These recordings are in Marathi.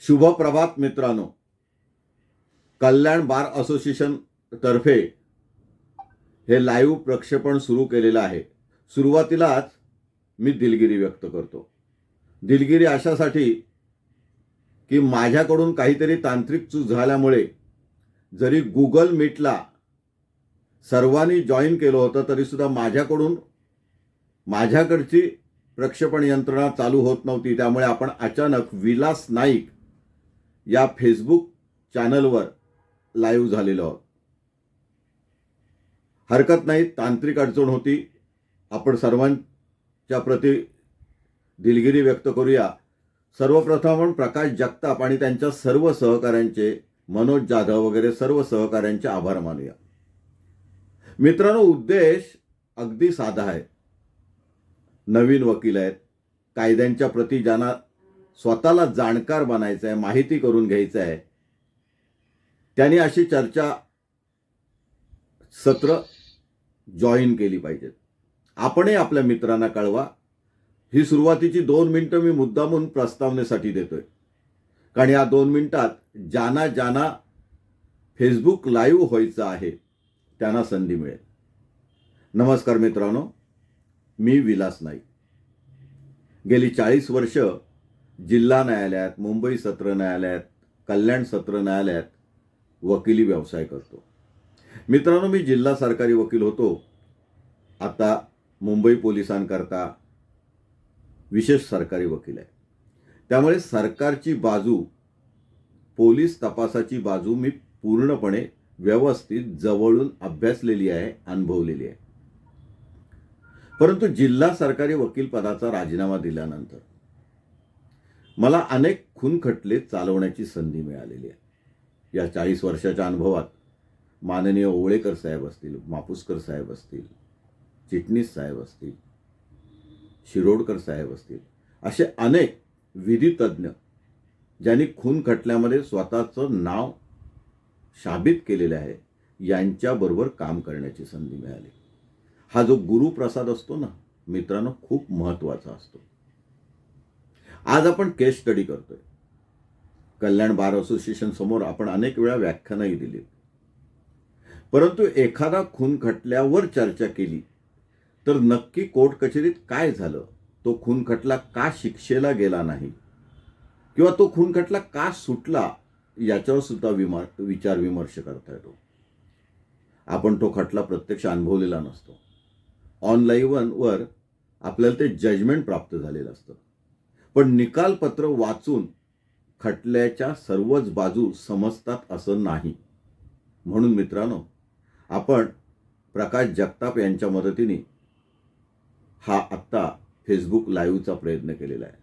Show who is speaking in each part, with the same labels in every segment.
Speaker 1: शुभ प्रभात मित्रांनो. कल्याण बार असोसिएशन तर्फे हे लाईव्ह प्रक्षेपण सुरू केलेलं आहे. सुरुवातीलाच मी दिलगिरी व्यक्त करतो. दिलगिरी अशासाठी की माझ्याकडून काहीतरी तांत्रिक चूक झाल्यामुळे जरी गुगल मीटला सर्वांनी जॉईन केलं होतं तरी सुद्धा माझ्याकडची प्रक्षेपण यंत्रणा चालू होत नव्हती. त्यामुळे आपण अचानक विलास नाईक या फेसबुक चॅनलवर लाईव्ह झालेलो आहोत. हरकत नाही, तांत्रिक अडचण होती. आपण सर्वांच्या प्रती दिलगिरी व्यक्त करूया. सर्वप्रथम आपण प्रकाश जगताप आणि त्यांच्या सर्व सहकाऱ्यांचे, मनोज जाधव वगैरे सर्व सहकाऱ्यांचे आभार मानूया. मित्रांनो, उद्देश अगदी साधा आहे. नवीन वकील आहेत, कायद्यांच्या प्रती ज्यांना स्वतःला जाणकार बनायचं आहे, माहिती करून घ्यायचं आहे, त्यांनी अशी चर्चा सत्र जॉईन केली पाहिजेत. आपणही आपल्या मित्रांना कळवा. ही सुरुवातीची 2 मिनिटं मी मुद्दामून प्रस्तावनेसाठी देतोय, कारण या 2 मिनिटात ज्यांना फेसबुक लाईव्ह व्हायचं आहे त्यांना संधी मिळेल. नमस्कार मित्रांनो, मी विलास नाईक. गेली 40 वर्ष जिल्हा न्यायालयात, मुंबई सत्र न्यायालयात, कल्याण सत्र न्यायालयात वकिली व्यवसाय करतो. मित्रांनो, मी जिल्हा सरकारी वकील होतो. आता मुंबई पोलिसांकरता विशेष सरकारी वकील आहे. त्यामुळे सरकारची बाजू, पोलीस तपासाची बाजू मी पूर्णपणे व्यवस्थित जवळून अभ्यासलेली आहे, अनुभवलेली आहे. परंतु जिल्हा सरकारी वकील पदाचा राजीनामा दिल्यानंतर मला अनेक खून खटले चालवण्याची संधी मिळालेली आहे. या 40 वर्षाच्या अनुभवात माननीय ओवळेकर साहेब असतील, मापुसकर साहेब असतील, चिटणीस साहेब असतील, शिरोडकर साहेब असतील, असे अनेक विधितज्ञ ज्यांनी खून खटल्यामध्ये स्वतःचं नाव साबित केलेले आहे, यांच्याबरोबर काम करण्याची संधी मिळाली. हा जो गुरुप्रसाद असतो ना मित्रांनो, खूप महत्त्वाचा असतो. आज आपण केस स्टडी करतोय. कल्याण बार असोसिएशन समोर आपण अनेक वेळा व्याख्यानंही दिली. परंतु एखादा खून खटल्यावर चर्चा केली तर नक्की कोर्ट कचेरीत काय झालं, तो खून खटला का शिक्षेला गेला नाही, किंवा तो खून खटला का सुटला, याच्यावर सुद्धा विचार विमर्श करता येतो. आपण तो खटला प्रत्यक्ष अनुभवलेला नसतो. ऑनलाईनवर आपल्याला ते जजमेंट प्राप्त झालेलं असतं. पण निकालपत्र वाचून खटल्याच्या सर्वच बाजू समजतात असं नाही. म्हणून मित्रांनो, आपण प्रकाश जगताप यांच्या मदतीने हा आत्ता फेसबुक लाईव्हचा प्रयत्न केलेला आहे.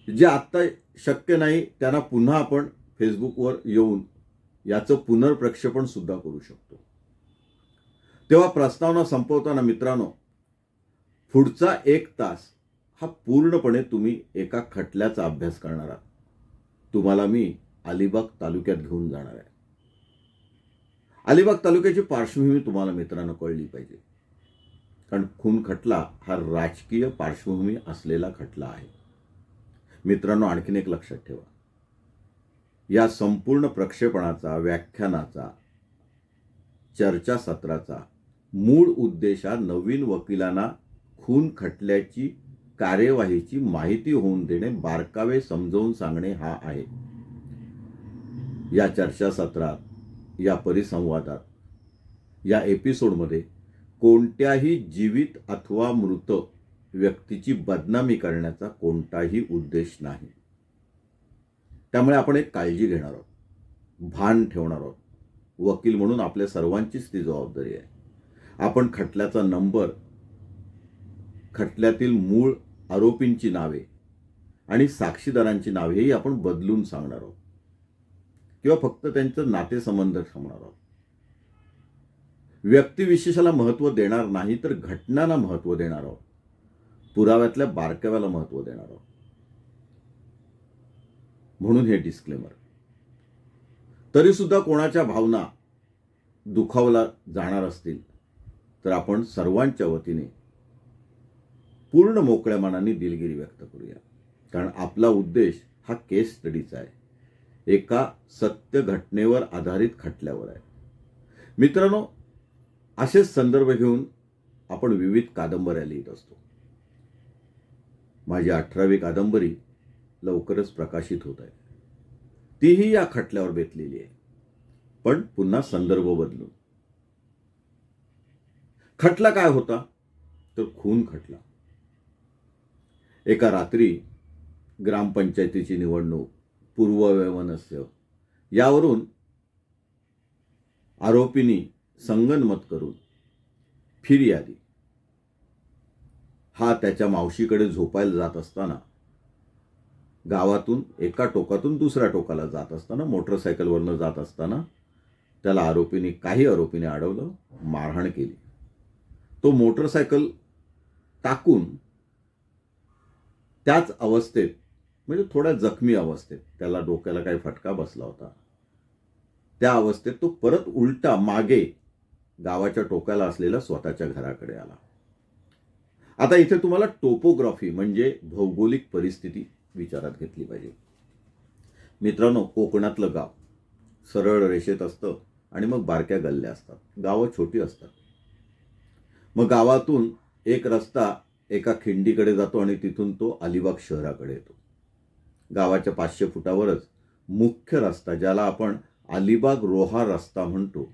Speaker 1: जे आत्ता शक्य नाही त्यांना पुन्हा आपण फेसबुकवर येऊन याचं पुनर्प्रक्षेपण सुद्धा करू शकतो. तेव्हा प्रस्तावना संपवताना मित्रांनो, पुढचा 1 तास हा पूर्णपणे तुम्ही एका खटल्याचा अभ्यास करणार आहात. तुम्हाला मी अलिबाग तालुक्यात घेऊन जाणार आहे. अलिबाग तालुक्याची पार्श्वभूमी तुम्हाला मित्रांनो कळली पाहिजे, कारण खून खटला हा राजकीय पार्श्वभूमी असलेला खटला आहे. मित्रांनो, आणखीन एक लक्षात ठेवा. या संपूर्ण प्रक्षेपणाचा, व्याख्यानाचा, चर्चासत्राचा मूळ उद्देश हा नवीन वकिलांना खून खटल्याची कार्यवाहीची माहिती होऊन देणे, बारकावे समजावून सांगणे हा आहे. या चर्चासत्रात, या परिसंवादात, या एपिसोडमध्ये कोणत्याही जीवित अथवा मृत व्यक्तीची बदनामी करण्याचा कोणताही उद्देश नाही. त्यामुळे आपण एक काळजी घेणार आहोत, भान ठेवणार आहोत. वकील म्हणून आपल्या सर्वांचीच ती जबाबदारी आहे. आपण खटल्याचा नंबर, खटल्यातील मूळ आरोपींची नावे आणि साक्षीदारांची नावेही आपण बदलून सांगणार आहोत, किंवा फक्त त्यांचं नातेसंबंध सांगणार आहोत. व्यक्तिविशेषाला महत्त्व देणार नाही, तर घटनांना महत्त्व देणार आहोत. पुराव्यातल्या बारकाव्याला महत्त्व देणार आहोत. म्हणून हे डिस्क्लेमर. तरी सुद्धा कोणाच्या भावना दुखावला जाणार असतील तर आपण सर्वांच्या वतीने पूर्ण मोकळ्या मनाने दिलगिरी व्यक्त करूया. कारण आपला उद्देश हा केस स्टडीचा आहे, एका सत्य घटनेवर आधारित खटल्यावर आहे. मित्रांनो, असेच संदर्भ घेऊन आपण विविध कादंबऱ्या लिहित असतो. माझी 18वी कादंबरी लवकरच प्रकाशित होत आहे. तीही या खटल्यावर बेतलेली आहे, पण पुन्हा संदर्भ बदलून. खटला काय होता तर खून खटला. एका रात्री ग्रामपंचायतीची निवडणूक, पूर्ववैमनस्य यावरून आरोपींनी संगनमत करून फिर्यादी हा त्याच्या मावशीकडे झोपायला जात असताना, गावातून एका टोकातून दुसऱ्या टोकाला जात असताना, मोटरसायकलवरनं जात असताना त्याला काही आरोपीने अडवलं, मारहाण केली. तो मोटरसायकल टाकून त्याच अवस्थेत, म्हणजे थोड्या जखमी अवस्थेत, त्याला डोक्याला काही फटका बसला होता, त्या अवस्थेत तो परत उलटा मागे गावाच्या टोकाला असलेल्या स्वतःच्या घराकडे आला. आता इथे तुम्हाला टोपोग्राफी म्हणजे भौगोलिक परिस्थिती विचारात घेतली पाहिजे. मित्रांनो, कोकणातलं गाव सरळ रेषेत असतं आणि मग बारक्या गल्ल्या असतात. गावं छोटी असतात. मग गावातून एक रस्ता एका खिंडीकडे जातो आणि तिथून तो अलिबाग शहराकडे येतो. गावाच्या 500 फुटावरच मुख्य रस्ता, ज्याला आपण अलिबाग रोहा रस्ता म्हणतो,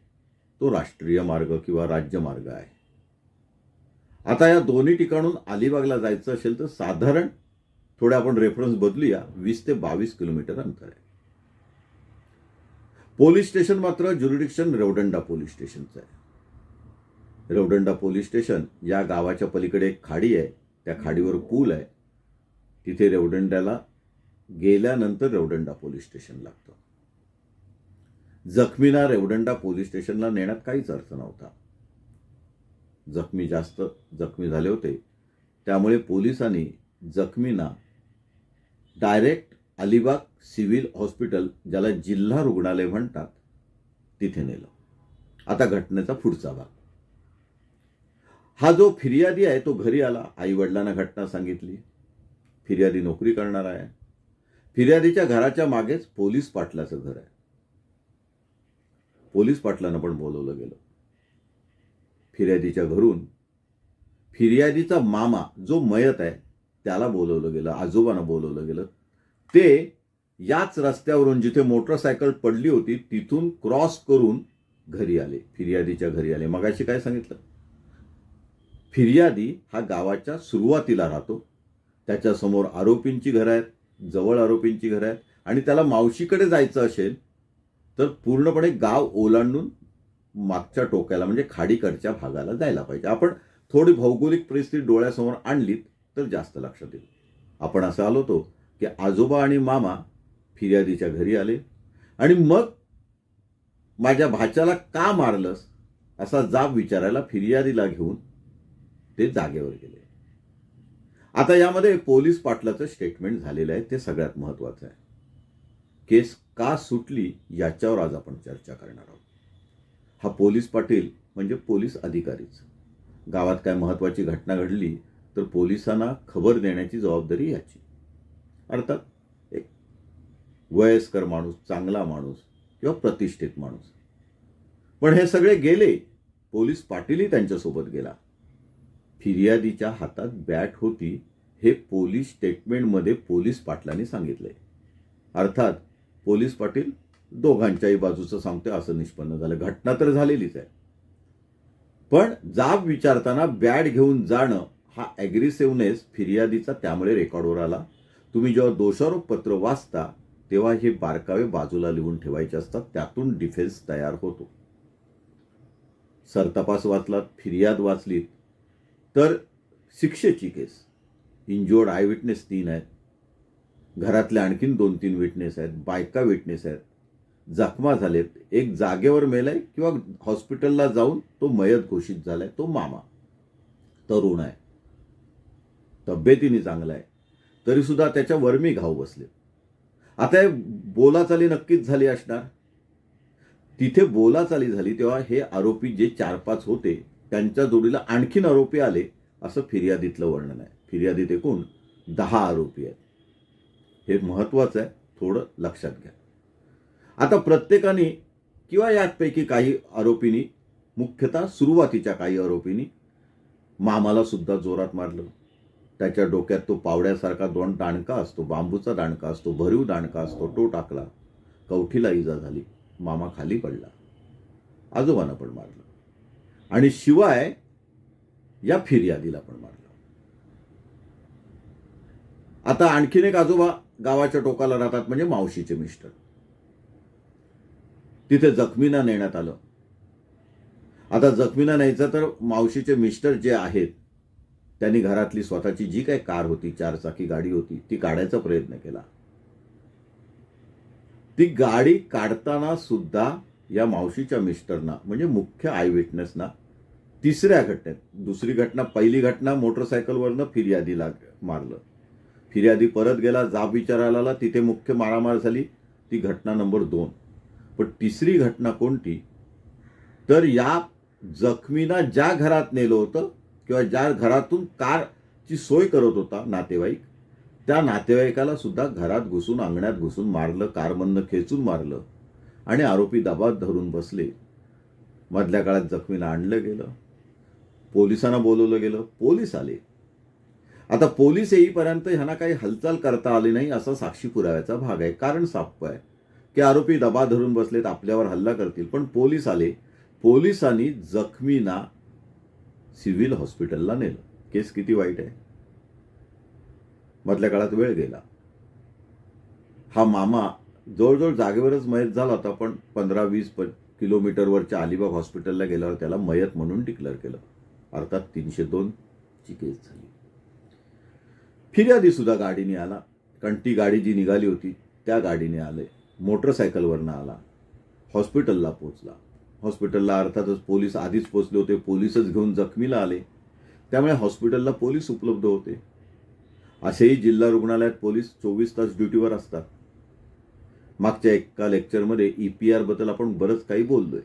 Speaker 1: तो राष्ट्रीय मार्ग किंवा राज्यमार्ग आहे. आता या दोन्ही ठिकाणून अलिबागला जायचं असेल तर साधारण, थोडे आपण रेफरन्स बदलूया, 20 ते 22 किलोमीटर अंतर आहे. पोलीस स्टेशन मात्र ज्युरिडिक्शन रेवदंडा पोलीस स्टेशनचं आहे. रेवदंडा पोलीस स्टेशन या गावाच्या पलीकडे एक खाडी आहे, त्या खाडीवर पूल आहे. तिथे रेवदंड्याला गेल्यानंतर रेवदंडा पोलीस स्टेशन लागतं. जखमींना रेवदंडा पोलीस स्टेशनला नेण्यात काहीच अर्थ नव्हता. जास्त जखमी झाले होते, त्यामुळे पोलिसांनी जखमींना डायरेक्ट अलिबाग सिव्हिल हॉस्पिटल, ज्याला जिल्हा रुग्णालय म्हणतात, तिथे नेलं. आता घटनेचा पुढचा भाग. हा जो फिर्यादी आहे तो घरी आला, आई वडिलांना घटना सांगितली. फिर्यादी नोकरी करणार आहे. फिर्यादीच्या घराच्या मागेच पोलीस पाटलाचं घर आहे. पोलीस पाटलांना पण बोलवलं गेलं. फिर्यादीच्या घरून फिर्यादीचा मामा जो मयत आहे त्याला बोलवलं गेलं, आजोबांना बोलवलं गेलं. ते याच रस्त्यावरून जिथे मोटरसायकल पडली होती तिथून क्रॉस करून घरी आले, फिर्यादीच्या घरी आले. मगाशी काय सांगितलं, फिर्यादी हा गावाच्या सुरुवातीला राहतो. त्याच्यासमोर आरोपींची घरं आहेत, जवळ आरोपींची घरं आहेत, आणि त्याला मावशीकडे जायचं असेल तर पूर्णपणे गाव ओलांडून मागच्या टोक्याला म्हणजे खाडीकडच्या भागाला जायला पाहिजे. आपण थोडी भौगोलिक परिस्थिती डोळ्यासमोर आणलीत तर जास्त लक्षात येईल. आपण असं आलो होतो की आजोबा आणि मामा फिर्यादीच्या घरी आले आणि मग माझ्या भाच्याला का मारलंस असा जाब विचारायला फिर्यादीला घेऊन ते जागेवर गेले. आता यामध्ये पोलीस पाटलाचं स्टेटमेंट झालेलं आहे, ते सगळ्यात महत्वाचं आहे. केस का सुटली याच्यावर आज आपण चर्चा करणार आहोत. हा पोलीस पाटील म्हणजे पोलीस अधिकारीच. गावात काय महत्वाची घटना घडली तर पोलिसांना खबर देण्याची जबाबदारी याची. अर्थात एक वयस्कर माणूस, चांगला माणूस किंवा प्रतिष्ठित माणूस. पण हे सगळे गेले, पोलीस पाटीलही त्यांच्यासोबत गेला. फिर्यादीच्या हातात बॅट होती हे पोलीस स्टेटमेंटमध्ये पोलीस पाटलांनी सांगितले. अर्थात पोलीस पाटील दोघांच्याही बाजूचं सांगते असं निष्पन्न झालं. घटना तर झालेलीच आहे, पण जाब विचारताना बॅट घेऊन जाणं हा ॲग्रेसिव्हनेस फिर्यादीचा त्यामुळे रेकॉर्डवर आला. तुम्ही जेव्हा दोषारोप पत्र वाचता तेव्हा हे बारकावे बाजूला लिहून ठेवायचे असतात, त्यातून डिफेन्स तयार होतो. सरतपास वाचलात, फिर्याद वाचलीत तर शिक्षेची केस, इंज्युअर्ड आय विटनेस 3 आहेत, घरातले आणखीन 2-3 विटनेस आहेत, बायका विटनेस आहेत, जखमा झालेत, एक जागेवर मेलाय किंवा हॉस्पिटलला जाऊन तो मयत घोषित झालाय, तो मामा तरुण आहे, तब्येतीने चांगला आहे, तरी सुद्धा त्याच्या वर्मी घाव बसले. आता हे बोलाचाली नक्कीच झाली असणार. तिथे बोलाचाली झाली तेव्हा हे आरोपी जे 4-5 होते त्यांच्या जोडीला आणखीन आरोपी आले असं फिर्यादीतलं वर्णन आहे. फिर्यादीत एकूण 10 आरोपी आहेत. हे महत्त्वाचं आहे, थोडं लक्षात घ्या. आता प्रत्येकाने किंवा यापैकी काही आरोपींनी, मुख्यतः सुरुवातीच्या काही आरोपींनी मामाला सुद्धा जोरात मारलं. त्याच्या डोक्यात तो पावड्यासारखा 2 दांडका असतो, बांबूचा दांडका असतो, भरीव दांडका असतो, तो टाकला. कवठीला इजा झाली, मामा खाली पडला. आजोबांना पण मारलं आणि शिवाय या फिर्यादीला पण मारलं. आता आणखीन एक आजोबा गावाच्या टोकाला राहतात, म्हणजे मावशीचे मिस्टर. तिथे जखमींना नेण्यात आलं. आता जखमींना न्यायचं तर मावशीचे मिस्टर जे आहेत त्यांनी घरातली स्वतःची जी काही कार होती, 4 चाकी गाडी होती, ती काढायचा प्रयत्न केला. ती गाडी काढताना सुद्धा या मावशीच्या मिस्टरना, म्हणजे मुख्य आय विटनेसना, तिसऱ्या घटनेत, दुसरी घटना, पहिली घटना मोटरसायकलवरनं फिर्यादीला मारलं. फिर्यादी परत गेला, जाब विचारायला आला, तिथे मुख्य मारामार झाली. ती घटना नंबर 2. पण तिसरी घटना कोणती, तर या जखमींना ज्या घरात नेलं होतं किंवा ज्या घरातून कारची सोय करत होता नातेवाईक, त्या नातेवाईकाला सुद्धा घरात घुसून, अंगणात घुसून मारलं, कारमधनं खेचून मारलं आणि आरोपी दबात धरून बसले. मधल्या काळात जखमीला आणलं गेलं, पोलिसांना बोलवलं गेलं, पोलीस आले. आता पोलीस येईपर्यंत ह्यांना काही हालचाल करता आली नाही, असा साक्षी पुराव्याचा भाग आहे. कारण साफ आहे की आरोपी दबा धरून बसलेत, आपल्यावर हल्ला करतील. पण पोलीस आले, पोलिसांनी जखमींना सिव्हिल हॉस्पिटलला नेलं. केस किती वाईट आहे. मधल्या काळात वेळ गेला. हा मामा जवळजवळ जागेवरच मयत झाला होता, पण 15-20 किलोमीटरवरच्या अलिबाग हॉस्पिटलला गेल्यावर त्याला मयत म्हणून डिक्लेअर केलं. अर्थात 302 ची केस झाली. फिर्यादी सुद्धा गाडीने आला, कारण ती गाडी जी निघाली होती त्या गाडीने आले. मोटरसायकलवरनं आला, हॉस्पिटलला पोहोचला. हॉस्पिटलला अर्थातच पोलीस आधीच पोहोचले होते, पोलीसच घेऊन जखमीला आले. त्यामुळे हॉस्पिटलला पोलीस उपलब्ध होते. असेही जिल्हा रुग्णालयात पोलीस 24 तास ड्युटीवर असतात. मागच्या एका लेक्चरमध्ये EPR बद्दल आपण बरंच काही बोललोय.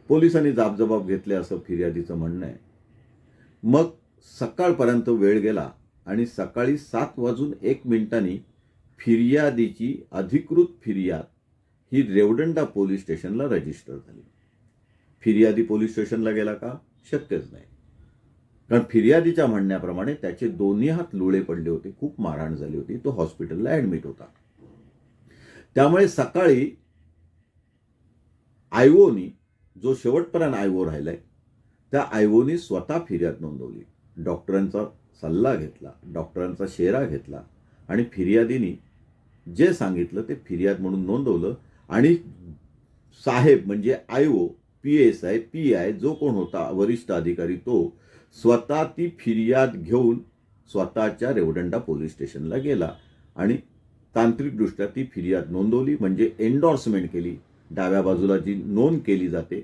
Speaker 1: पोलिसांनी जाबजबाब घेतले असं फिर्यादीचं म्हणणं आहे. मग सकाळपर्यंत वेळ गेला आणि सकाळी 7:01 फिर्यादीची अधिकृत फिर्याद ही रेवदंडा पोलीस स्टेशनला रजिस्टर झाली. फिर्यादी पोलीस स्टेशनला गेला का? शक्यच नाही. कारण फिर्यादीच्या म्हणण्याप्रमाणे त्याचे दोन्ही हात लुळे पडले होते, खूप मारहाण झाली होती, तो हॉस्पिटलला ॲडमिट होता. त्यामुळे सकाळी आयओनी, जो शेवटपर्यंत आयओ राहिलाय, त्या आयओनी स्वतः फिर्याद नोंदवली. डॉक्टरांचा सल्ला घेतला, डॉक्टरांचा शेरा घेतला आणि फिर्यादीनी जे सांगितलं ते फिर्याद म्हणून नोंदवलं. आणि साहेब म्हणजे आयओ, PSI, PI जो कोण होता वरिष्ठ अधिकारी, तो स्वतः ती फिर्याद घेऊन स्वतःच्या रेवदंडा पोलीस स्टेशनला गेला आणि तांत्रिकदृष्ट्या ती फिर्याद नोंदवली, म्हणजे एन्डॉर्समेंट केली. डाव्या बाजूला जी नोंद केली जाते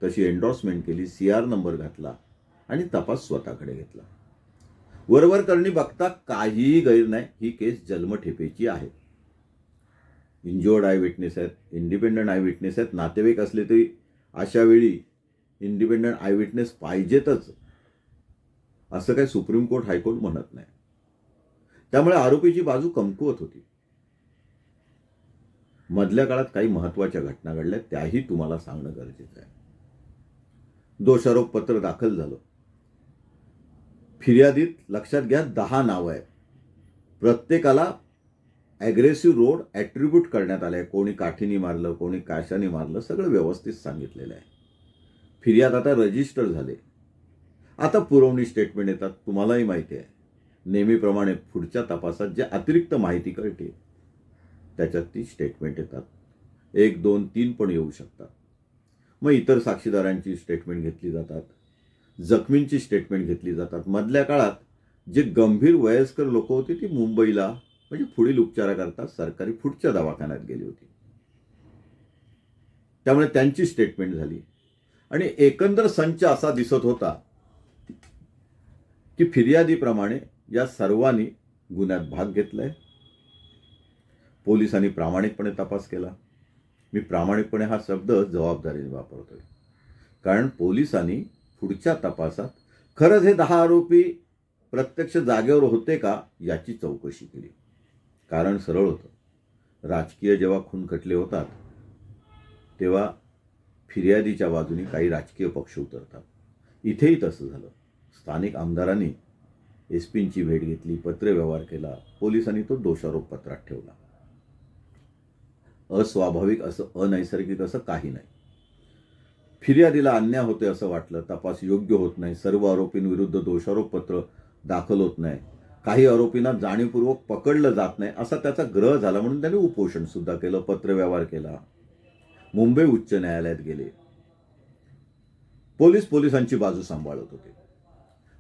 Speaker 1: तशी एन्डॉर्समेंट केली, CR नंबर घातला आणि तपास स्वतःकडे घेतला. वरवर करणी बघता काहीही गैर नाही. ही केस जन्मठेपेची आहे. इंजोर्ड आय विटनेस आहेत, इंडिपेंडंट आय विटनेस आहेत. नातेवाईक असले तरी अशा वेळी इंडिपेंडंट आय विटनेस पाहिजेतच, असं काही सुप्रीम कोर्ट, हायकोर्ट म्हणत नाही. त्यामुळे आरोपीची बाजू कमकुवत होती. मधल्या काळात काही महत्त्वाच्या घटना घडल्या, त्याही तुम्हाला सांगणं गरजेचं आहे. दोषारोप पत्र दाखल झालं. फिर्यादीत लक्षात घ्या 10 नावं आहेत. प्रत्येकाला ॲग्रेसिव्ह रोड ॲट्रिब्यूट करण्यात आले आहे. कोणी काठीने मारलं, कोणी काशाने मारलं, सगळं व्यवस्थित सांगितलेलं आहे. फिर्याद आता रजिस्टर झाले. आता पुरवणी स्टेटमेंट येतात. तुम्हालाही माहिती आहे, नेहमीप्रमाणे पुढच्या तपासात जे अतिरिक्त माहिती कळते त्याच्यात ती स्टेटमेंट येतात. 1, 2, 3 पण येऊ शकतात. मग इतर साक्षीदारांची स्टेटमेंट घेतली जातात, जखमींची स्टेटमेंट घेतली जातात. मधल्या काळात जे गंभीर वयस्कर लोक होती ती मुंबईला, म्हणजे पुढील उपचाराकरता सरकारी पुढच्या दवाखान्यात गेली होती. त्यामुळे त्यांची स्टेटमेंट झाली आणि एकंदर संच असा दिसत होता की फिर्यादीप्रमाणे या सर्वांनी गुन्ह्यात भाग घेतलाय. पोलिसांनी प्रामाणिकपणे तपास केला. मी प्रामाणिकपणे हा शब्द जबाबदारीने वापरतोय, कारण पोलिसांनी पुढच्या तपासात खरंच हे 10 आरोपी प्रत्यक्ष जागेवर होते का याची चौकशी केली. कारण सरळ होतं. राजकीय जेव्हा खून खटले होतात तेव्हा फिर्यादीच्या बाजूने काही राजकीय पक्ष उतरतात. इथेही तसं झालं. स्थानिक आमदारांनी एसपींची भेट घेतली, पत्रव्यवहार केला, पोलिसांनी तो दोषारोप पत्रात ठेवला. अस्वाभाविक असं, अनैसर्गिक असं काही नाही. फिर्यादीला अन्याय होते असं वाटलं, तपास योग्य होत नाही, सर्व आरोपींविरुद्ध दोषारोपपत्र दाखल होत नाही, काही आरोपींना जाणीवपूर्वक पकडलं जात नाही असा त्याचा ग्रह झाला, म्हणून त्याने उपोषण सुद्धा केलं, पत्रव्यवहार केला, मुंबई उच्च न्यायालयात गेले. पोलिसांची बाजू सांभाळत होते.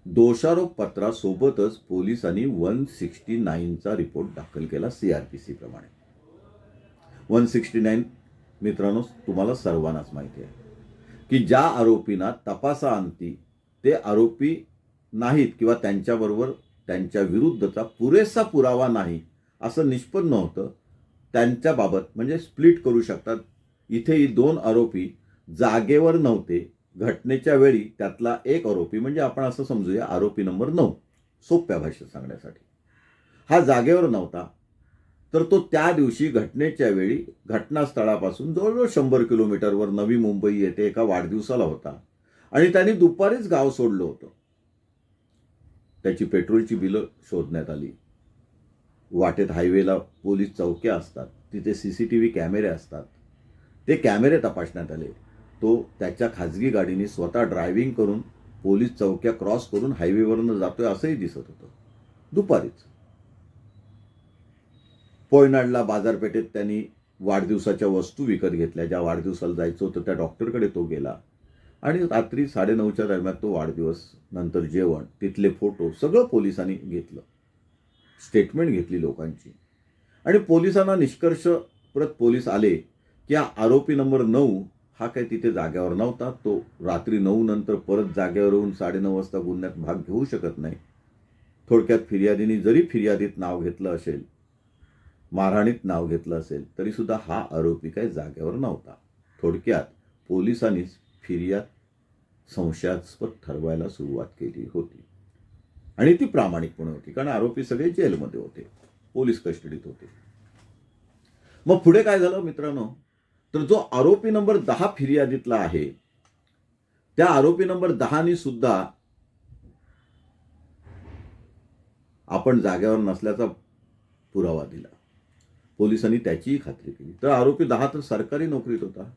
Speaker 1: दोषारोप पत्रासोबतच पोलिसांनी 169चा रिपोर्ट दाखल केला सीआरपीसी प्रमाणे. 169 मित्रांनो तुम्हाला सर्वांनाच माहिती आहे की ज्या आरोपींना तपासाअंती ते आरोपी नाहीत किंवा त्यांच्याबरोबर त्यांच्या विरुद्धचा पुरेसा पुरावा नाही असं निष्पन्न होतं, त्यांच्याबाबत म्हणजे स्प्लिट करू शकतात. इथेही 2 आरोपी जागेवर नव्हते घटनेच्या वेळी. त्यातला एक आरोपी म्हणजे आपण असं समजूया आरोपी नंबर 9, सोप्या भाषेत सांगण्यासाठी, हा जागेवर नव्हता. तर तो त्या दिवशी घटनेच्या वेळी घटनास्थळापासून जवळजवळ 100 किलोमीटरवर नवी मुंबई येथे एका वाढदिवसाला होता आणि त्यांनी दुपारीच गाव सोडलं होतं. त्याची पेट्रोलची बिलं शोधण्यात आली. वाटेत हायवेला पोलीस चौक्या असतात, तिथे सीसीटीव्ही कॅमेरे असतात, ते कॅमेरे तपासण्यात आले. तो त्याच्या खाजगी गाडीने स्वतः ड्रायव्हिंग करून पोलीस चौक्या क्रॉस करून हायवेवरनं जातोय असंही दिसत होतं दुपारीच. पोयनाडला बाजारपेठेत त्यांनी वाढदिवसाच्या वस्तू विकत घेतल्या. ज्या वाढदिवसाला जायचं होतं त्या डॉक्टरकडे तो गेला आणि रात्री 9:30च्या दरम्यान तो वाढदिवस, नंतर जेवण, तिथले फोटो सगळं पोलिसांनी घेतलं, स्टेटमेंट घेतली लोकांची. आणि पोलिसांना निष्कर्ष परत पोलीस आले की आरोपी नंबर 9 हा काही तिथे जागेवर नव्हता. तो रात्री 9 नंतर परत जागेवर येऊन 9:30 वाजता गुन्ह्यात भाग घेऊ शकत नाही. थोडक्यात फिर्यादीने जरी फिर्यादीत नाव घेतलं असेल, मारहाणीत नाव घेतलं असेल, तरी सुद्धा हा आरोपी काही जागेवर नव्हता. थोडक्यात पोलिसांनीच फिर्याद संशयास्पद ठरवायला सुरुवात केली होती आणि ती प्रामाणिकपणे होती, कारण आरोपी सगळे जेलमध्ये होते, पोलीस कस्टडीत होते. मग पुढे काय झालं मित्रांनो, तर जो आरोपी नंबर 10 फिर्यादीतला आहे त्या आरोपी नंबर 10नी सुद्धा आपण जागेवर नसल्याचा पुरावा दिला. पोलिसांनी त्याचीही खात्री केली. तर आरोपी 10 तर सरकारी नोकरीत होता.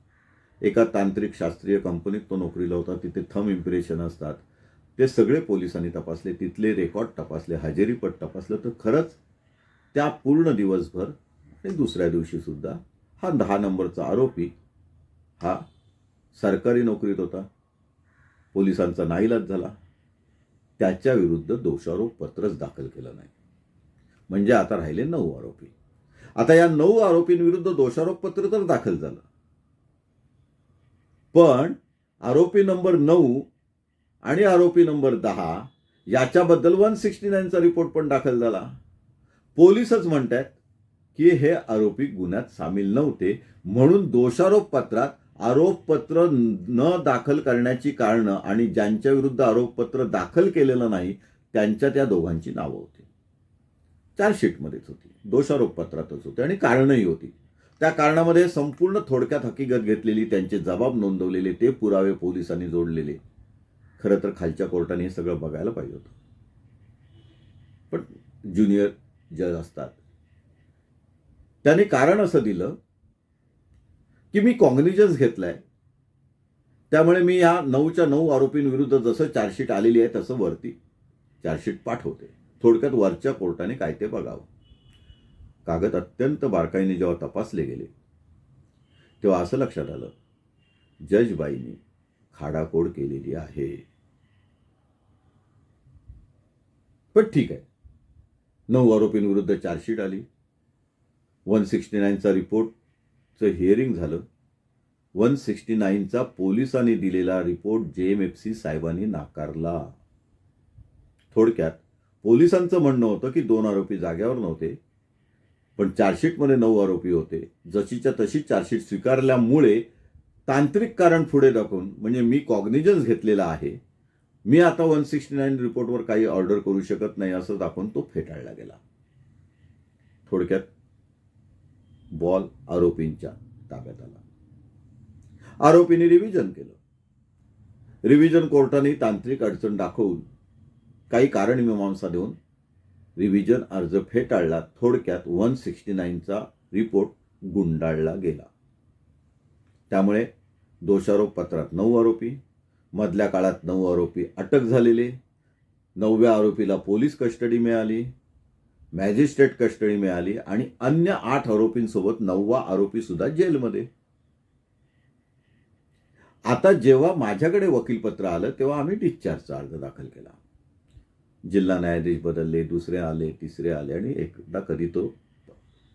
Speaker 1: एका तांत्रिक शास्त्रीय कंपनीत तो नोकरीला होता. तिथे थंब इम्प्रेशन असतात, ते सगळे पोलिसांनी तपासले, तिथले रेकॉर्ड तपासले, हजेरीपट तपासलं. तर खरंच त्या पूर्ण दिवसभर आणि दुसऱ्या दिवशी सुद्धा हा 10 नंबरचा आरोपी हा सरकारी नोकरीत होता. पोलिसांचा नाईलाज झाला, त्याच्या विरुद्ध दोषारोप पत्रच दाखल केलं नाही. म्हणजे आता राहिले 9 आरोपी. आता या 9 आरोपींविरुद्ध दोषारोप पत्र तर दाखल झालं, पण आरोपी नंबर 9 आणि आरोपी नंबर 10 याच्याबद्दल 169चा रिपोर्ट पण दाखल झाला. पोलीसच म्हणतात की हे आरोपी गुन्ह्यात सामील नव्हते, म्हणून दोषारोप पत्रात आरोपपत्र न दाखल करण्याची कारणं आणि ज्यांच्या विरुद्ध आरोपपत्र दाखल केलेलं नाही त्यांच्या त्या दोघांची नावं होती. चार्जशीटमध्येच होती, दोषारोप पत्रातच होते आणि कारणंही होती. त्या कारणामध्ये संपूर्ण थोडक्यात हकीकत घेतलेली, त्यांचे जबाब नोंदवलेले, ते पुरावे पोलिसांनी जोडलेले. खरं तर खालच्या कोर्टाने हे सगळं बघायला पाहिजे होतं, पण ज्युनियर जज असतात. त्याने कारण असं दिलं की मी कॉग्निजन्स घेतलाय, त्यामुळे मी या 9च्या 9 आरोपींविरुद्ध जसं चार्जशीट आलेली आहे तसं वरती चार्जशीट पाठवते. थोडक्यात वरच्या कोर्टाने काय ते बघावं. कागद अत्यंत बारकाईने जेव्हा तपासले गेले तेव्हा असं लक्षात आलं, जजबाईंनी खाडाखोड केलेली आहे. पण ठीक आहे, 9 आरोपींविरुद्ध चार्जशीट आली, 169चा रिपोर्टचं हिअरिंग झालं. 169चा पोलिसांनी दिलेला रिपोर्ट JMFC साहेबांनी नाकारला. थोडक्यात पोलिसांचं म्हणणं होतं की 2 आरोपी जागेवर नव्हते, पण चार्जशीटमध्ये 9 आरोपी होते. जशीच्या तशी चार्जशीट स्वीकारल्यामुळे तांत्रिक कारण पुढे दाखवून, म्हणजे मी कॉग्निजन्स घेतलेला आहे, मी आता 169 रिपोर्टवर काही ऑर्डर करू शकत नाही असं दाखवून तो फेटाळला गेला. थोडक्यात बॉल आरोपींच्या ताब्यात आला. आरोपींनी रिव्हिजन केलं. रिव्हिजन कोर्टाने तांत्रिक अडचण दाखवून काही कारण मीमांसा देऊन रिव्हिजन अर्ज फेटाळला. थोडक्यात 169चा रिपोर्ट गुंडाळला गेला. त्यामुळे दोषारोप पत्रात 9 आरोपी, मधल्या काळात 9 आरोपी अटक झालेले, 9व्या आरोपीला पोलीस कस्टडी मिळाली, मॅजिस्ट्रेट कस्टडी मिळाली आणि अन्य 8 आरोपींसोबत 9वा आरोपी सुद्धा जेलमध्ये. आता जेव्हा माझ्याकडे वकीलपत्र आलं तेव्हा आम्ही डिस्चार्जचा अर्ज दाखल केला. जिल्हा न्यायाधीश बदलले, दुसरे आले, तिसरे आले आणि एकदा कधी तो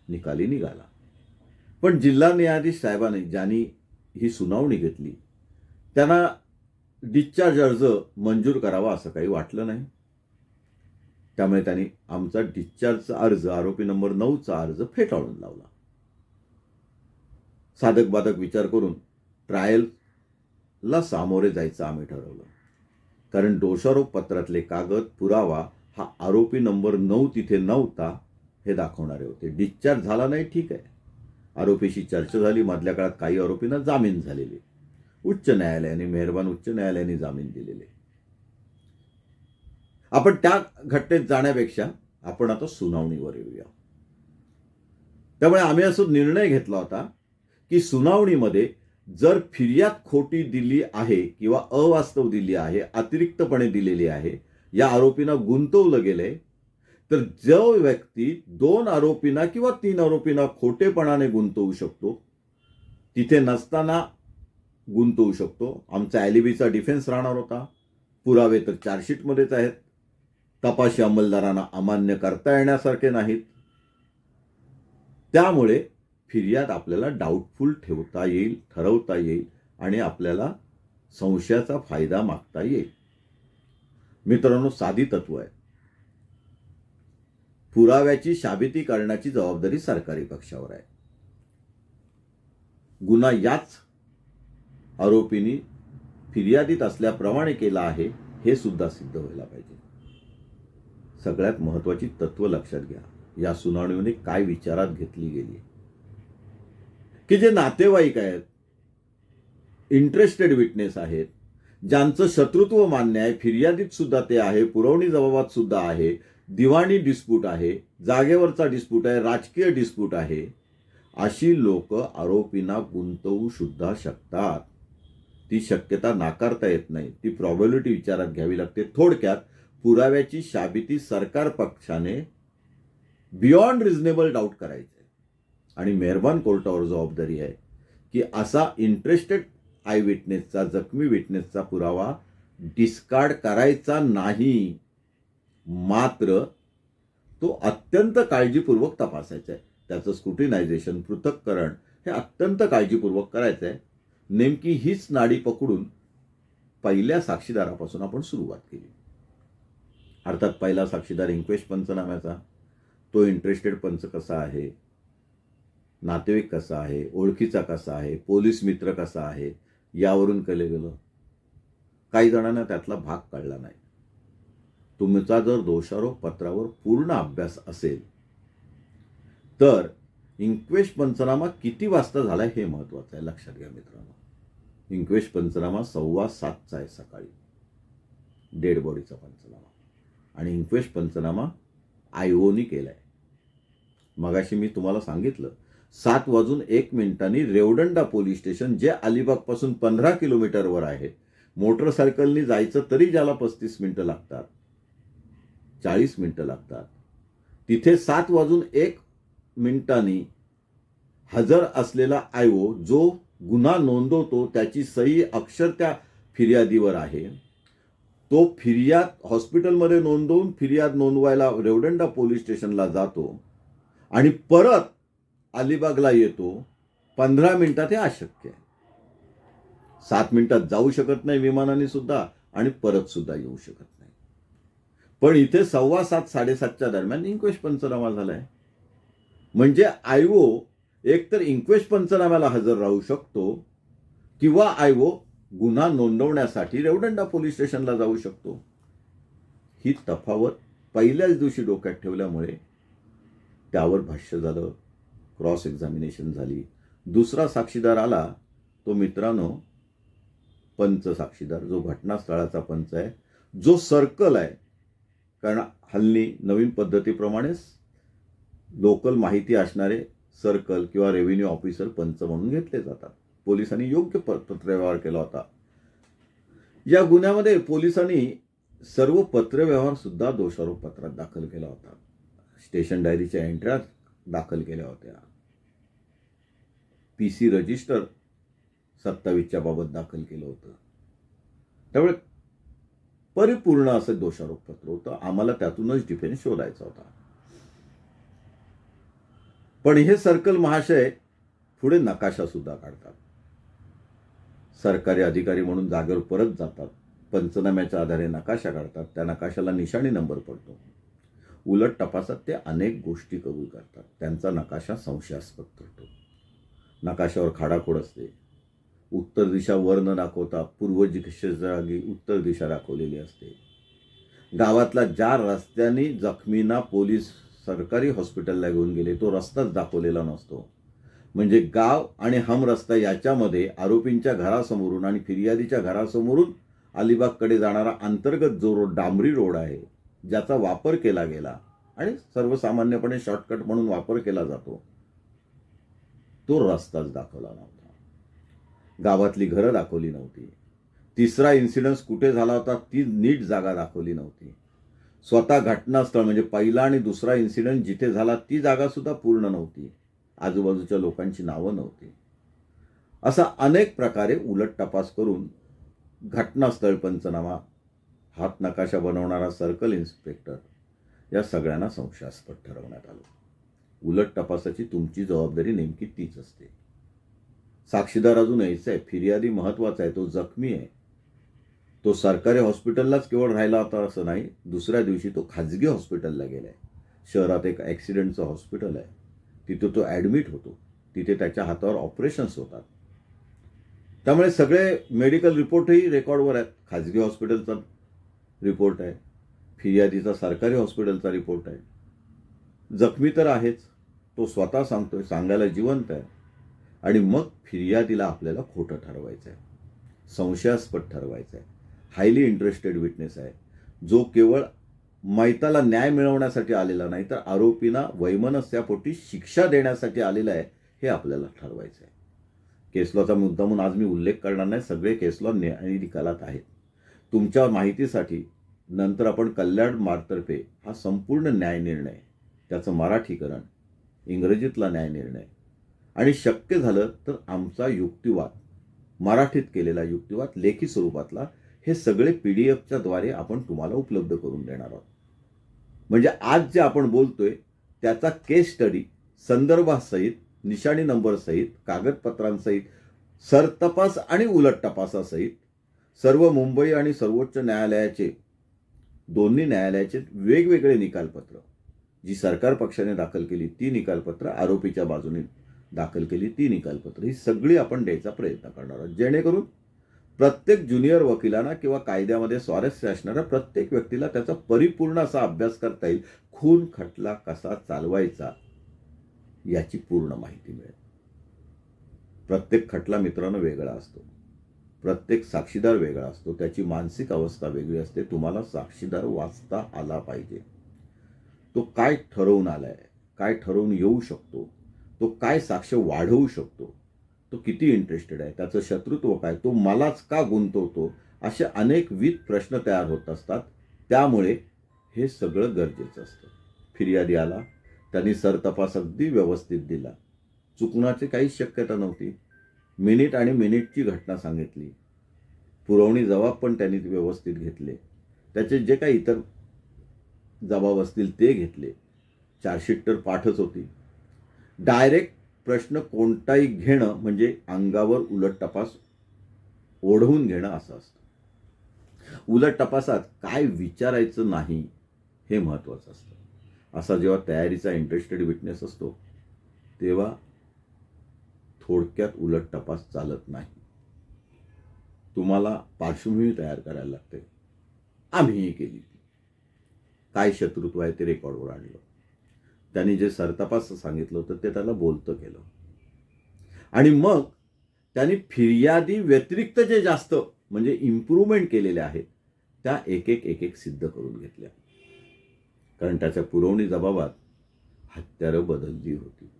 Speaker 1: निकाली निघाला. पण जिल्हा न्यायाधीश साहेबांनी ज्यांनी ही सुनावणी घेतली त्यांना डिस्चार्ज अर्ज मंजूर करावा असं काही वाटलं नाही. त्यामुळे त्यांनी आमचा डिस्चार्जचा अर्ज, आरोपी नंबर 9चा अर्ज फेटाळून लावला. साधक बाधक विचार करून ट्रायलला सामोरे जायचं आम्ही ठरवलं. कारण दोषारोप पत्रातले कागद, पुरावा हा आरोपी नंबर 9 तिथे नव्हता हे दाखवणारे होते. डिस्चार्ज झाला नाही, ठीक आहे, आरोपीशी चर्चा झाली. मधल्या काळात काही आरोपींना जामीन झालेले, उच्च न्यायालयाने, मेहरबान उच्च न्यायालयाने जामीन दिलेले. आपण त्या घटनेत जाण्यापेक्षा आपण आता सुनावणीवर येऊया. त्यामुळे आम्ही असा निर्णय घेतला होता की सुनावणीमध्ये जर फिर्याद खोटी दिली आहे किंवा अवास्तव दिली आहे, अतिरिक्तपणे दिलेली आहे, या आरोपींना गुंतवलं गेलंय, तर जो व्यक्ती 2 आरोपींना किंवा 3 आरोपींना खोटेपणाने गुंतवू शकतो, तिथे नसताना गुंतवू शकतो. आमचा ॲलिबीचा डिफेन्स राहणार होता. पुरावे तर चार्जशीटमध्येच आहेत. तपासी अंमलदारांना अमान्य करता येण्यासारखे नाहीत. त्यामुळे फिर्याद आपल्याला डाऊटफुल ठेवता येईल, ठरवता येईल आणि आपल्याला संशयाचा फायदा मागता येईल. मित्रांनो, साधी तत्व आहे. पुराव्याची शाबिती करण्याची जबाबदारी सरकारी पक्षावर आहे. गुन्हा याच आरोपींनी फिर्यादीत असल्याप्रमाणे केला आहे हे सुद्धा सिद्ध व्हायला पाहिजे. सगळ्यात महत्वाची तत्व लक्षात घ्या. या सुनावणीमध्ये काय विचारात घेतली गेली की जे नातेवाईक आहेत, इंटरेस्टेड विटनेस आहेत, ज्यांचं शत्रुत्व मान्य आहे, फिर्यादीत सुद्धा ते आहे, पुरवणी जबाबात सुद्धा आहे, दिवाणी डिस्प्यूट आहे, जागेवरचा डिस्प्यूट आहे, राजकीय डिस्प्यूट आहे, अशी लोक आरोपींना गुंतवू सुद्धा शकतात. ती शक्यता नाकारता येत नाही. ती प्रॉबॅबिलिटी विचारात घ्यावी लागते. थोडक्यात पुराव्याची शाबिती सरकार पक्षाने बियॉन्ड रिझनेबल डाऊट करायचं आणि मेहरबान कोर्टावर जबाबदारी आहे की असा इंटरेस्टेड आय विटनेसचा, जखमी विटनेसचा पुरावा डिस्कार्ड करायचा नाही. मात्र तो अत्यंत काळजीपूर्वक तपासायचा आहे. त्याचं स्क्रुटिनायझेशन, पृथक्करण हे अत्यंत काळजीपूर्वक करायचं आहे. नेमकी हीच नाडी पकडून पहिल्या साक्षीदारापासून आपण सुरुवात केली. अर्थात पहिला साक्षीदार इन्क्वेस्ट पंचनाम्याचा, तो इंटरेस्टेड पंच कसा आहे, नातेवाईक कसा आहे, ओळखीचा कसा आहे, पोलीस मित्र कसा आहे, यावरून केलं गेलं. काही जणांना त्यातला भाग कळला नाही. तुमचा जर दोषारोप पत्रावर पूर्ण अभ्यास असेल तर इन्क्वेस्ट पंचनामा किती वाजता झाला हे महत्वाचं आहे. लक्षात घ्या मित्रांनो, इन्क्वेस्ट पंचनामा 7:15 आहे सकाळी, डेड बॉडीचा पंचनामा, आणि इन्क्वेस्ट पंचनामा आयओनी केलाय. मगाशी मी तुम्हाला सांगितलं 7:01 रेवदंडा पोलीस स्टेशन, जे अलिबागपासून 15 किलोमीटरवर आहे, मोटरसायकलनी जायचं तरी ज्याला 35 मिनिटं लागतात, 40 मिनिटं लागतात, तिथे 7:01 हजर असलेला आयओ जो गुन्हा नोंदवतो, त्याची सही अक्षर त्या फिर्यादीवर आहे. तो फिर्याद हॉस्पिटलमध्ये नोंदवून फिर्याद नोंदवायला रेवदंडा पोलीस स्टेशनला जातो आणि परत अलिबागला येतो. 15 मिनिटात हे अशक्य आहे. 7 मिनिटात जाऊ शकत नाही विमानाने सुद्धा आणि परत सुद्धा येऊ शकत नाही. पण इथे 7:15 7:30च्या दरम्यान इन्क्वेस्ट पंचनामा झालाय. म्हणजे आयओ एकतर इन्क्वेस्ट पंचनाम्याला हजर राहू शकतो किंवा आयओ गुन्हा नोंदवण्यासाठी रेवदंडा पोलीस स्टेशनला जाऊ शकतो. ही तफावत पहिल्याच दिवशी डोक्यात ठेवल्यामुळे त्यावर भाष्य झालं, क्रॉस एक्झामिनेशन झाली. दुसरा साक्षीदार आला तो मित्रांनो पंच साक्षीदार, जो घटनास्थळाचा पंच आहे, जो सर्कल आहे. कारण हल्ली नवीन पद्धतीप्रमाणेच लोकल माहिती असणारे सर्कल किंवा रेव्हेन्यू ऑफिसर पंच म्हणून घेतले जातात. पोलिसांनी योग्य पत्रव्यवहार केला होता. या गुन्ह्यामध्ये पोलिसांनी सर्व पत्रव्यवहार सुद्धा दोषारोप पत्रात दाखल केला होता. स्टेशन डायरीच्या एंट्र्या दाखल केल्या होत्या. PC रजिस्टर 27च्या बाबत दाखल केलं होतं. त्यामुळे परिपूर्ण असं दोषारोप पत्र होतं. आम्हाला त्यातूनच डिफेन्स शोधायचा होता. पण हे सर्कल महाशय पुढे नकाशा सुद्धा काढतात. सरकारी अधिकारी म्हणून जागेवर परत जातात. पंचनाम्याच्या आधारे नकाशा काढतात. त्या नकाशाला निशाणी नंबर पडतो. उलट तपासात ते अनेक गोष्टी कबूल करतात. त्यांचा नकाशा संशयास्पद ठरतो. नकाशावर खाडाखोड असते. उत्तर दिशा वर न दाखवता पूर्व दिशेच्या जागी उत्तर दिशा दाखवलेली असते. गावातला ज्या रस्त्याने जखमींना पोलीस सरकारी हॉस्पिटलला घेऊन गेले तो रस्ताच दाखवलेला नसतो. म्हणजे गाव आणि हम रस्ता याच्यामध्ये आरोपींच्या घरासमोरून आणि फिर्यादीच्या घरासमोरून अलिबागकडे जाणारा अंतर्गत जो रोड डांबरी रोड आहे, ज्याचा वापर केला गेला आणि सर्वसामान्यपणे शॉर्टकट म्हणून वापर केला जातो, तो रस्ताच दाखवला नव्हता. गावातली घरं दाखवली नव्हती. तिसरा इन्सिडन्स कुठे झाला होता ती नीट जागा दाखवली नव्हती. स्वतः घटनास्थळ म्हणजे पहिला आणि दुसरा इन्सिडेंट जिथे झाला ती जागा सुद्धा पूर्ण नव्हती. आजूबाजूच्या लोकांची नावं नव्हती. असा अनेक प्रकारे उलट तपास करून घटनास्थळ पंचनामा, हात नकाशा बनवणारा सर्कल इन्स्पेक्टर या सगळ्यांना संशयास्पद ठरवण्यात आलं. उलट तपासाची तुमची जबाबदारी नेमकी तीच असते. साक्षीदार अजून यायचा आहे. फिर्यादी महत्वाचा आहे. तो जखमी आहे. तो सरकारी हॉस्पिटललाच केवळ राहिला होता असं नाही. दुसऱ्या दिवशी तो खाजगी हॉस्पिटलला गेलाय. शहरात एक ॲक्सिडेंटचं हॉस्पिटल आहे. तिथे तो ॲडमिट होतो. तिथे त्याच्या हातावर ऑपरेशन्स होतात. त्यामुळे सगळे मेडिकल रिपोर्टही रेकॉर्डवर आहेत. खाजगी हॉस्पिटलचा रिपोर्ट आहे, फिर्यादीचा सरकारी हॉस्पिटलचा रिपोर्ट आहे. जखमी तर आहेच, तो स्वतः सांगतोय, सांगायला जिवंत आहे. आणि मग फिर्यादीला आपल्याला खोटं ठरवायचं आहे, संशयास्पद ठरवायचं आहे. हायली इंटरेस्टेड विटनेस आहे, जो केवळ मैताला न्याय मिळवण्यासाठी आलेला नाही तर आरोपींना वैमनस्यापोटी शिक्षा देण्यासाठी आलेला आहे हे आपल्याला ठरवायचं आहे. केस लॉचा मुद्दा म्हणून आज मी उल्लेख करणार नाही. सगळे केस लॉ न्याय निकालात आहेत. तुमच्या माहितीसाठी नंतर आपण कल्याण मार्गतर्फे हा संपूर्ण न्याय निर्णय, त्याचं मराठीकरण, इंग्रजीतला न्याय निर्णय आणि शक्य झालं तर आमचा युक्तिवाद, मराठीत केलेला युक्तिवाद लेखी स्वरूपातला, हे सगळे PDFच्या द्वारे आपण तुम्हाला उपलब्ध करून देणार आहोत. म्हणजे आज जे आपण बोलतोय त्याचा केस स्टडी संदर्भासहित, निशाणी नंबरसहित, कागदपत्रांसहित, सरतपास आणि उलट तपासासहित सर्व मुंबई आणि सर्वोच्च न्यायालयाचे, दोन्ही न्यायालयाचे वेगवेगळे निकालपत्र, जी सरकार पक्षाने दाखल केली ती निकालपत्र, आरोपीच्या बाजूने दाखल केली ती निकालपत्र, ही सगळी आपण द्यायचा प्रयत्न करणार आहोत. जेणेकरून प्रत्येक ज्युनियर वकिलांना किंवा कायद्यामध्ये स्वारस्य असणाऱ्या प्रत्येक व्यक्तीला त्याचा परिपूर्ण असा अभ्यास करता येईल. खून खटला कसा चालवायचा याची पूर्ण माहिती मिळेल. प्रत्येक खटला मित्रांनो वेगळा असतो. प्रत्येक साक्षीदार वेगळा असतो. त्याची मानसिक अवस्था वेगळी असते. तुम्हाला साक्षीदार वाचता आला पाहिजे. तो काय ठरवून आलाय, काय ठरवून येऊ शकतो, तो काय साक्ष वाढवू शकतो, तो किती इंटरेस्टेड आहे, त्याचं शत्रुत्व काय, तो मलाच का गुंतवतो, असे अनेकविध प्रश्न तयार होत असतात. त्यामुळे हे सगळं गरजेचं असतं. फिर्यादी आला, त्यांनी सरतपास अगदी व्यवस्थित दिला. चुकण्याची काहीच शक्यता नव्हती. मिनिट आणि मिनिटची घटना सांगितली. पुरवणी जबाब पण त्यांनी व्यवस्थित घेतले. त्याचे जे काही इतर जबाब असतील ते घेतले. चार्जशीट तर पाठच होती. डायरेक्ट प्रश्न कोणताही घेणं म्हणजे अंगावर उलट तपास ओढवून घेणं असं असतं. उलट तपासात काय विचारायचं नाही हे महत्त्वाचं असतं. असा जेव्हा तयारीचा इंटरेस्टेड विटनेस असतो तेव्हा थोडक्यात उलट तपास चालत नाही. तुम्हाला पार्श्वभूमी तयार करायला लागते. आम्हीही केली. काय शत्रुत्व आहे ते रेकॉर्डवर आणलं. त्यांनी जे सरतपास सांगितलं होतं ते त्याला बोलतं केलं. आणि मग त्यांनी फिर्यादी व्यतिरिक्त जे जास्त म्हणजे इम्प्रूव्हमेंट केलेल्या आहेत त्या एक एक सिद्ध करून घेतल्या. कारण त्याच्या पुरवणी जबाबात हत्यारं बदलली होती.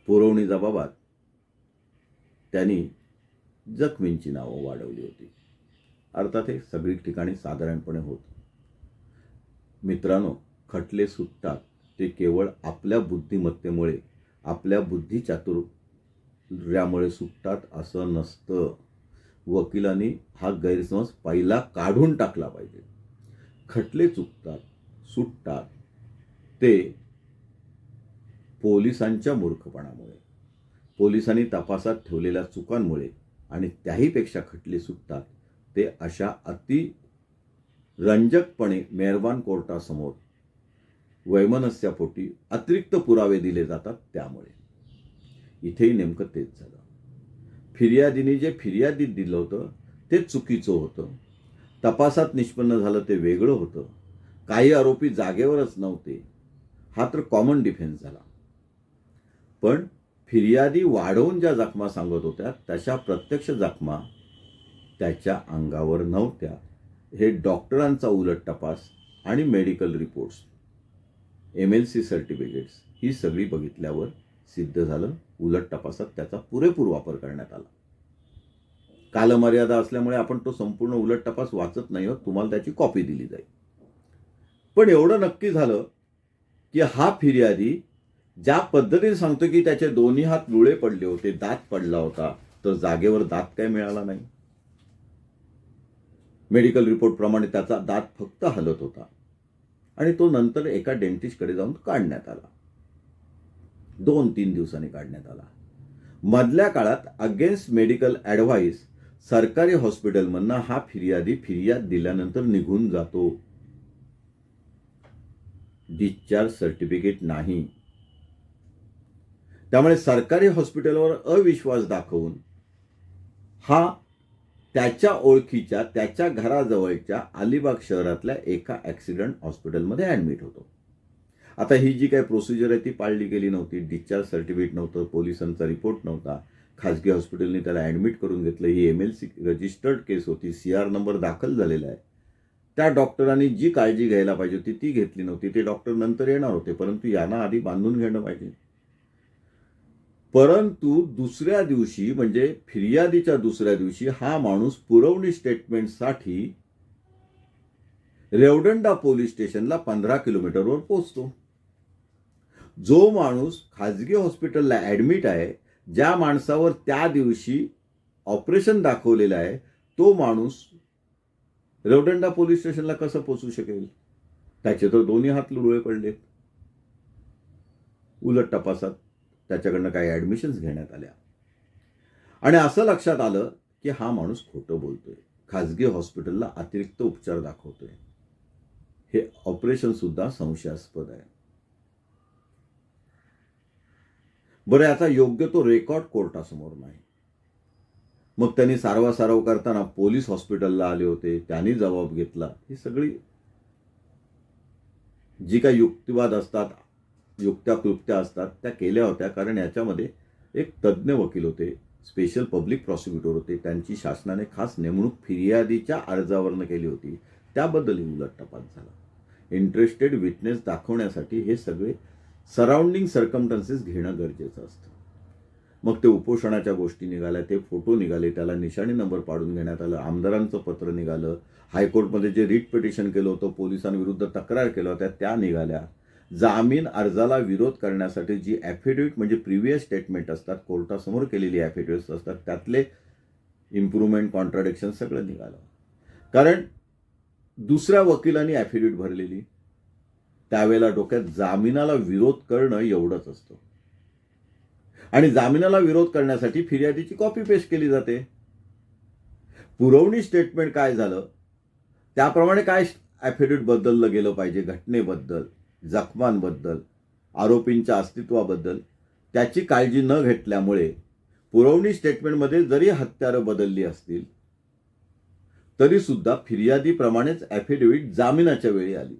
Speaker 1: पुरवणी जबाबात त्यांनी जखमींची नावं वाढवली होती. अर्थात हे सगळी ठिकाणी साधारणपणे होत. मित्रांनो, खटले सुटतात ते केवळ आपल्या बुद्धिमत्तेमुळे, आपल्या बुद्धिचातुर्यामुळे सुटतात असं नसतं. वकिलांनी हा गैरसमज पहिला काढून टाकला पाहिजे. खटले सुटतात ते पोलिसांच्या मूर्खपणामुळे, पोलिसांनी तपासात ठेवलेल्या चुकांमुळे आणि त्याहीपेक्षा खटले सुटतात ते अशा रंजकपणे मेहरबान कोर्टासमोर वैमनस्यापोटी अतिरिक्त पुरावे दिले जातात त्यामुळे. इथेही नेमकं तेच झालं. फिर्यादीने जे फिर्यादीत दिलं होतं ते चुकीचं होतं. तपासात निष्पन्न झालं ते वेगळं होतं. काही आरोपी जागेवरच नव्हते. हा तर कॉमन डिफेन्स झाला. पण फिर्यादी वाढवून ज्या जखमा सांगत होत्या तशा प्रत्यक्ष जखमा त्याच्या अंगावर नव्हत्या. हे डॉक्टरांचा उलट तपास आणि मेडिकल रिपोर्ट्स, MLC सर्टिफिकेट्स ही सगळी बघितल्यावर सिद्ध झालं. उलट तपासात त्याचा पुरेपूर वापर करण्यात आला. कालमर्यादा असल्यामुळे आपण तो संपूर्ण उलट तपास वाचत नाही आहोत. तुम्हाला त्याची कॉपी दिली जाईल. पण एवढं नक्की झालं की हा फिर्यादी ज्या पद्धतीने सांगतो की त्याचे दोन्ही हात लुळे पडले होते, दात पडला होता, तर जागेवर दात काय मिळाला नाही. मेडिकल रिपोर्ट प्रमाणे त्याचा दात फक्त हलत होता आणि तो नंतर एका डेंटिस्टकडे जाऊन काढण्यात आला. 2-3 दिवसांनी काढण्यात आला. मधल्या काळात अगेन्स्ट मेडिकल ॲडव्हाइस सरकारी हॉस्पिटलमधनं हा फिर्यादी फिर्याद दिल्यानंतर निघून जातो. डिस्चार्ज सर्टिफिकेट नाही. त्यामुळे सरकारी हॉस्पिटलवर अविश्वास दाखवून हा त्याच्या ओळखीच्या, त्याच्या घराजवळच्या अलिबाग शहरातल्या एका ॲक्सिडेंट हॉस्पिटलमध्ये ॲडमिट होतो. आता ही जी काही प्रोसिजर आहे ती पाळली गेली नव्हती. डिस्चार्ज सर्टिफिकेट नव्हतं, पोलिसांचा रिपोर्ट नव्हता. खाजगी हॉस्पिटलने त्याला ॲडमिट करून घेतलं. ही MLC रजिस्टर्ड केस होती. CR नंबर दाखल झालेला आहे. त्या डॉक्टरांनी जी काळजी घ्यायला पाहिजे होती ती घेतली नव्हती. ते डॉक्टर नंतर येणार होते, परंतु यांना आधी बांधून घेणं पाहिजे. परंतु दुसऱ्या दिवशी म्हणजे फिर्यादीच्या दुसऱ्या दिवशी हा माणूस पुरवणी स्टेटमेंटसाठी रेवदंडा पोलीस स्टेशनला 15 किलोमीटरवर पोहोचतो. जो माणूस खाजगी हॉस्पिटलला ॲडमिट आहे, ज्या माणसावर त्या दिवशी ऑपरेशन दाखवलेलं आहे, तो माणूस रेवदंडा पोलीस स्टेशनला कसं पोहोचू शकेल? त्याचे तर दोन्ही हात लुळे पडलेत. उलट तपासात त्याच्याकडनं काही ॲडमिशन्स घेण्यात आल्या आणि असं लक्षात आलं की हा माणूस खोटं बोलतोय. खाजगी हॉस्पिटलला अतिरिक्त उपचार दाखवतोय. हे ऑपरेशन सुद्धा संशयास्पद आहे. बरं, याचा योग्य तो रेकॉर्ड कोर्टासमोर नाही. मग त्यांनी सारवासारव करताना पोलीस हॉस्पिटलला आले होते, त्यांनी जबाब घेतला. ही सगळी जी काही युक्तिवाद असतात, युक्त्या असतात त्या केल्या होत्या. कारण याच्यामध्ये एक तज्ज्ञ वकील होते, स्पेशल पब्लिक प्रॉसिक्युटर होते. त्यांची शासनाने खास नेमणूक फिर्यादीच्या अर्जावरनं केली होती. त्याबद्दलही उलट तपास झाला. इंटरेस्टेड विटनेस दाखवण्यासाठी हे सगळे सराउंडिंग सर्कमस्टन्सेस घेणं गरजेचं असतं. मग ते उपोषणाच्या गोष्टी निघाल्या, ते फोटो निघाले, त्याला निशाणी नंबर पाडून घेण्यात आलं, आमदारांचं पत्र निघालं, हायकोर्टमध्ये जे रिट पिटिशन केलं होतं, पोलिसांविरुद्ध तक्रार केल्या होत्या त्या निघाल्या. जामीन अर्जाला विरोध करण्यासाठी जी ॲफिडेव्हिट म्हणजे प्रिव्हियस स्टेटमेंट असतात, कोर्टासमोर केलेली ॲफिडेव्हिट्स असतात, त्यातले इम्प्रूव्हमेंट, कॉन्ट्राडिक्शन सगळं निघालं. कारण दुसऱ्या वकिलांनी ॲफिडेव्हिट भरलेली. त्यावेळेला डोक्यात जामिनाला विरोध करणं एवढंच असतं आणि जामिनाला विरोध करण्यासाठी फिर्यादीची कॉपी पेस्ट केली जाते. पुरवणी स्टेटमेंट काय झालं त्याप्रमाणे काय ॲफिडेव्हिट बदललं गेलं पाहिजे, घटनेबद्दल, जखमांबद्दल, आरोपींच्या अस्तित्वाबद्दल त्याची काळजी न घेतल्यामुळे पुरवणी स्टेटमेंटमध्ये जरी हत्यारं बदलली असतील तरी सुद्धा फिर्यादीप्रमाणेच ॲफिडेव्हिट जामिनाच्या वेळी आली.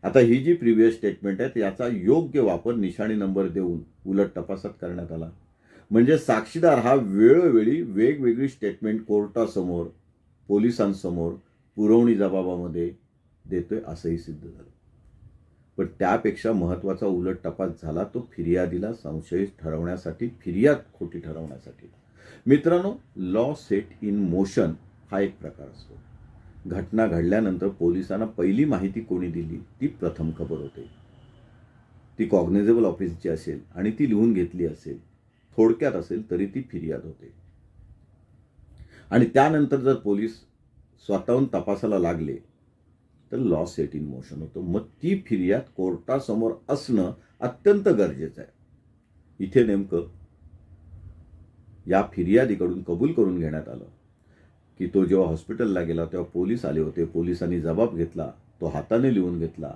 Speaker 1: आता ही जी प्रिव्हियस स्टेटमेंट आहे याचा योग्य वापर निशाणी नंबर देऊन उलट तपासात करण्यात आला. म्हणजे साक्षीदार हा वेळोवेळी वेगवेगळी स्टेटमेंट कोर्टासमोर, पोलिसांसमोर पुरवणी जबाबामध्ये देतोय असंही सिद्ध झालं. पण त्यापेक्षा महत्त्वाचा उलट तपास झाला तो फिर्यादीला संशयित ठरवण्यासाठी, फिर्याद खोटी ठरवण्यासाठी. मित्रांनो, लॉ सेट इन मोशन हा एक प्रकार असतो. घटना घडल्यानंतर पोलिसांना पहिली माहिती कोणी दिली ती प्रथम खबर होते. ती कॉग्निझेबल ऑफिसची असेल आणि ती लिहून घेतली असेल, थोडक्यात असेल तरी ती फिर्याद होते. आणि त्यानंतर जर पोलीस स्वतःहून तपासाला लागले तर लॉ सेट इन मोशन होतं. मग ती फिर्याद कोर्टासमोर असणं अत्यंत गरजेचं आहे. इथे नेमकं या फिर्यादीकडून कबूल करून घेण्यात आलं की तो जेव्हा हॉस्पिटलला गेला तेव्हा पोलीस आले होते, पोलिसांनी जबाब घेतला, तो हाताने लिहून घेतला,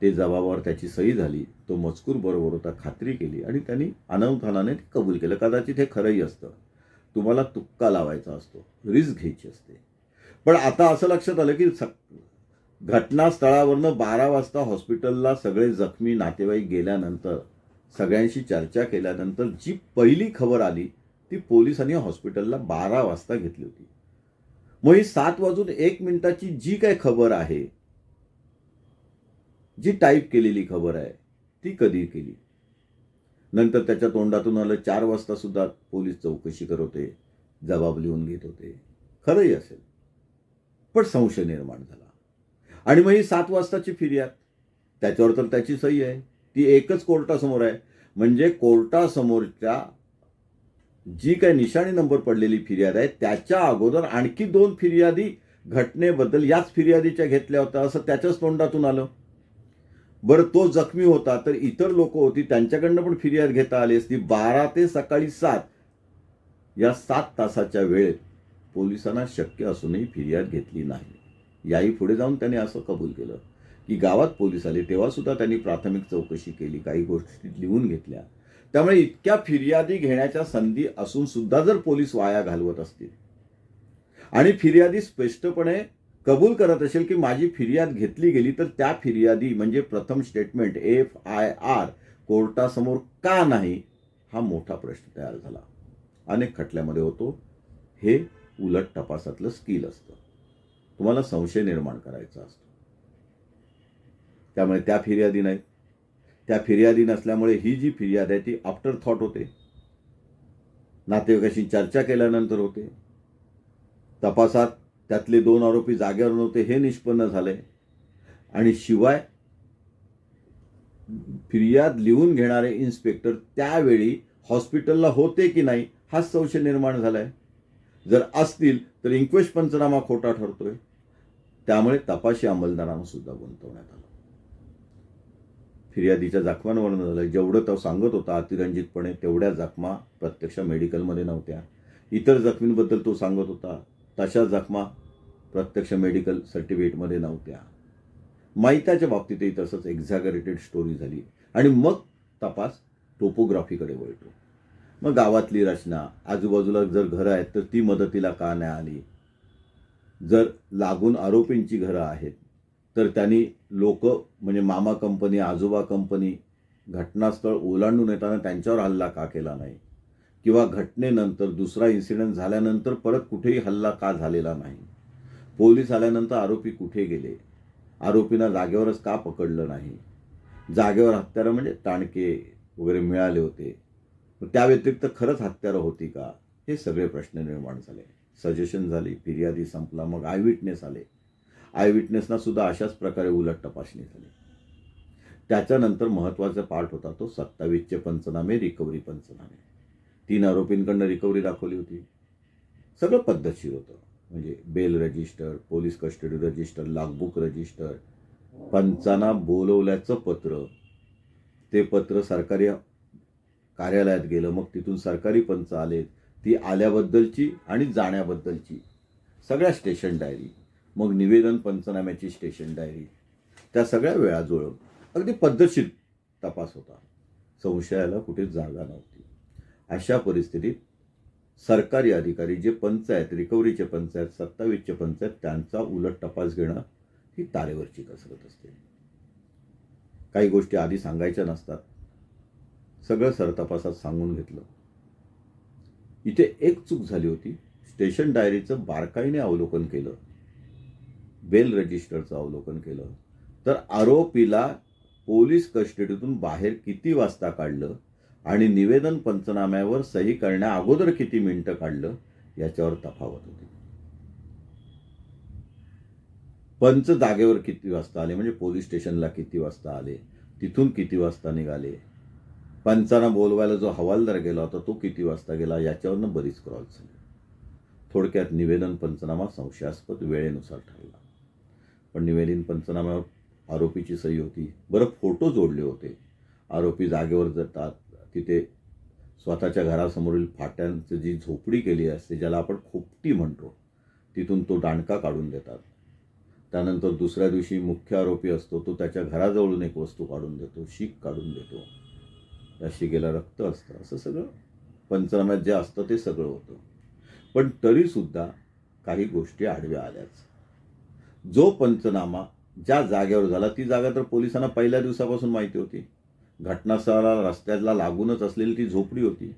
Speaker 1: ते जबाबावर त्याची सही झाली, तो मजकूर बरोबर होता, खात्री केली आणि त्यांनी अनावधानाने कबूल केलं. कदाचित हे खरंही असतं. तुम्हाला तुक्का लावायचा असतो, रिस्क घ्यायची असते. पण आता असं लक्षात आलं की घटनास्थळावरनं 12 वाजता हॉस्पिटलला सगळे जखमी नातेवाईक गेल्यानंतर, सगळ्यांशी चर्चा केल्यानंतर जी पहिली खबर आली ती पोलिसांनी हॉस्पिटलला 12 वाजता घेतली होती. मग ही 7:01 जी काय खबर आहे, जी टाईप केलेली खबर आहे, ती कधी केली? नंतर त्याच्या तोंडातून आलं 4 वाजता सुद्धा पोलीस चौकशी करत होते, जबाब लिहून घेत होते. खरंही असेल, पण संशय निर्माण झाला. आणि मग ही 7 वाजताची फिर्याद, त्याच्यावर तर त्याची सही आहे, ती एकच कोर्टासमोर आहे. म्हणजे कोर्टासमोरच्या जी काही निशाणी नंबर पडलेली फिर्याद आहे त्याच्या अगोदर आणखी 2 फिर्यादी घटनेबद्दल याच फिर्यादीच्या घेतल्या होत्या असं त्याच्याच तोंडातून आलं. बरं, तो जखमी होता तर इतर लोक होती, त्यांच्याकडनं पण फिर्याद घेता आली असती. 12 ते सकाळी 7 या 7 तासाच्या वेळेत पोलिसांना शक्य असूनही फिर्याद घेतली नाही. याही पुढे जाऊन त्याने असं कबूल केलं की गावात पोलीस आले तेव्हा सुद्धा त्यांनी प्राथमिक चौकशी केली, काही गोष्टी लिहून घेतल्या. त्यामुळे इतक्या फिर्यादी घेण्याच्या संधी असून सुद्धा जर पोलीस वाया घालवत असतील आणि फिर्यादी स्पष्टपणे कबूल करत असेल की माझी फिर्याद घेतली गेली, तर त्या फिर्यादी म्हणजे प्रथम स्टेटमेंट FIR कोर्टासमोर का नाही, हा मोठा प्रश्न तयार झाला. अनेक खटल्यामध्ये होतो. हे उलट तपासातलं स्किल असतं. तुम्हाला संशय निर्माण करायचा असतो. त्यामुळे त्या फिर्यादी नाहीत. त्या फिर्यादी नसल्यामुळे ही जी फिर्याद आहे ती आफ्टर थॉट होते, नातेवाईकाशी चर्चा केल्यानंतर होते. तपासात त्यातले 2 आरोपी जागेवर नव्हते हे निष्पन्न झालंय. आणि शिवाय फिर्याद लिहून घेणारे इन्स्पेक्टर त्यावेळी हॉस्पिटलला होते की नाही हा संशय निर्माण झालाय. जर असतील तर इन्क्वेस्ट पंचनामा खोटा ठरतोय. त्यामुळे तपासी अंमलदारांना सुद्धा गुंतवण्यात आलं. फिर्यादीच्या जखमांवरून झालं. जेवढं तो सांगत होता अतिरंजितपणे तेवढ्या जखमा प्रत्यक्ष मेडिकलमध्ये नव्हत्या. इतर जखमींबद्दल तो सांगत होता तशा जखमा प्रत्यक्ष मेडिकल सर्टिफिकेटमध्ये नव्हत्या. माहित्याच्या बाबतीतही तसंच एक्झॅगरेटेड स्टोरी झाली. आणि मग तपास टोपोग्राफीकडे वळतो. मग गावातली रचना, आजूबाजूला जर घरं आहेत तर ती मदतीला का नाही आली, जर लागून आरोपींची घरं आहेत तर त्यांनी लोक म्हणजे मामा कंपनी, आजोबा कंपनी घटनास्थळ ओलांडून येताना त्यांच्यावर हल्ला का केला नाही, किंवा घटनेनंतर दुसरा इन्सिडेंट झाल्यानंतर परत कुठेही हल्ला का झालेला नाही, पोलीस आल्यानंतर आरोपी कुठे गेले, आरोपींना जागेवरच का पकडलं नाही, जागेवर हत्यारं म्हणजे टाणके वगैरे मिळाले होते, त्या व्यतिरिक्त खरंच हत्यारं होती का, हे सगळे प्रश्न निर्माण झाले. सजेशन झाली, फिर्यादी संपला, मग आय विटनेस आले. आय विटनेसना सुद्धा अशाच प्रकारे उलट तपासणी झाली. त्याच्यानंतर महत्त्वाचा पार्ट होता तो 27चे पंचनामे, रिकव्हरी पंचनामे. 3 आरोपींकडनं रिकव्हरी दाखवली होती. सगळं पद्धतशीर होतं. म्हणजे bell register, police custody register, logbook register, पंचांना बोलवल्याचं पत्र, ते पत्र सरकारी कार्यालयात गेलं, मग तिथून सरकारी पंच आले, ती आल्याबद्दलची आणि जाण्याबद्दलची सगळ्या स्टेशन डायरी, मग निवेदन पंचनाम्याची स्टेशन डायरी, त्या सगळ्या वेळा जुळवून अगदी पद्धतशीर तपास होता. संशयाला कुठे जागा नव्हती. अशा परिस्थितीत सरकारी अधिकारी जे पंच आहेत, रिकव्हरीचे पंच आहेत, 27चे पंच आहेत, त्यांचा उलट तपास घेणं ही तारेवरची कसरत असते. काही गोष्टी आधी सांगायच्या नसतात. सगळं सरतपासात सांगून घेतलं. इथे एक चूक झाली होती. स्टेशन डायरीचं बारकाईने अवलोकन केलं, बेल रजिस्टरचं अवलोकन केलं, तर आरोपीला पोलीस कस्टडीतून बाहेर किती वाजता काढलं आणि निवेदन पंचनाम्यावर सही करण्या अगोदर किती मिनिटं काढलं याच्यावर तफावत होती. पंच जागेवर किती वाजता आले, म्हणजे पोलीस स्टेशनला किती वाजता आले, तिथून किती वाजता निघाले, पंचांना बोलवायला जो हवालदार गेला होता तो किती वाजता गेला, याच्यावरनं बरीच क्रॉस झाली. थोडक्यात निवेदन पंचनामा संशयास्पद वेळेनुसार ठरला. पण निवेदन पंचनाम्यावर आरोपीची सही होती. बरं, फोटो जोडले होते. आरोपी जागेवर जातात, तिथे स्वतःच्या घरासमोरील फाट्यांची जी झोपडी केली असते, ज्याला आपण खोपटी म्हणतो, तिथून तो दांडका काढून देतात. त्यानंतर दुसऱ्या दिवशी मुख्य आरोपी असतो, तो त्याच्या घराजवळून एक वस्तू काढून देतो, शीक काढून देतो. त्या शिकेला रक्त असतं. असं सगळं पंचनाम्यात जे असतं ते सगळं होतं. पण तरीसुद्धा काही गोष्टी आडव्या आल्याच. जो पंचनामा ज्या जागेवर झाला ती जागा तर पोलिसांना पहिल्या दिवसापासून माहिती होती. घटनास्थळाला रस्त्याला लागूनच असलेली ती झोपडी होती.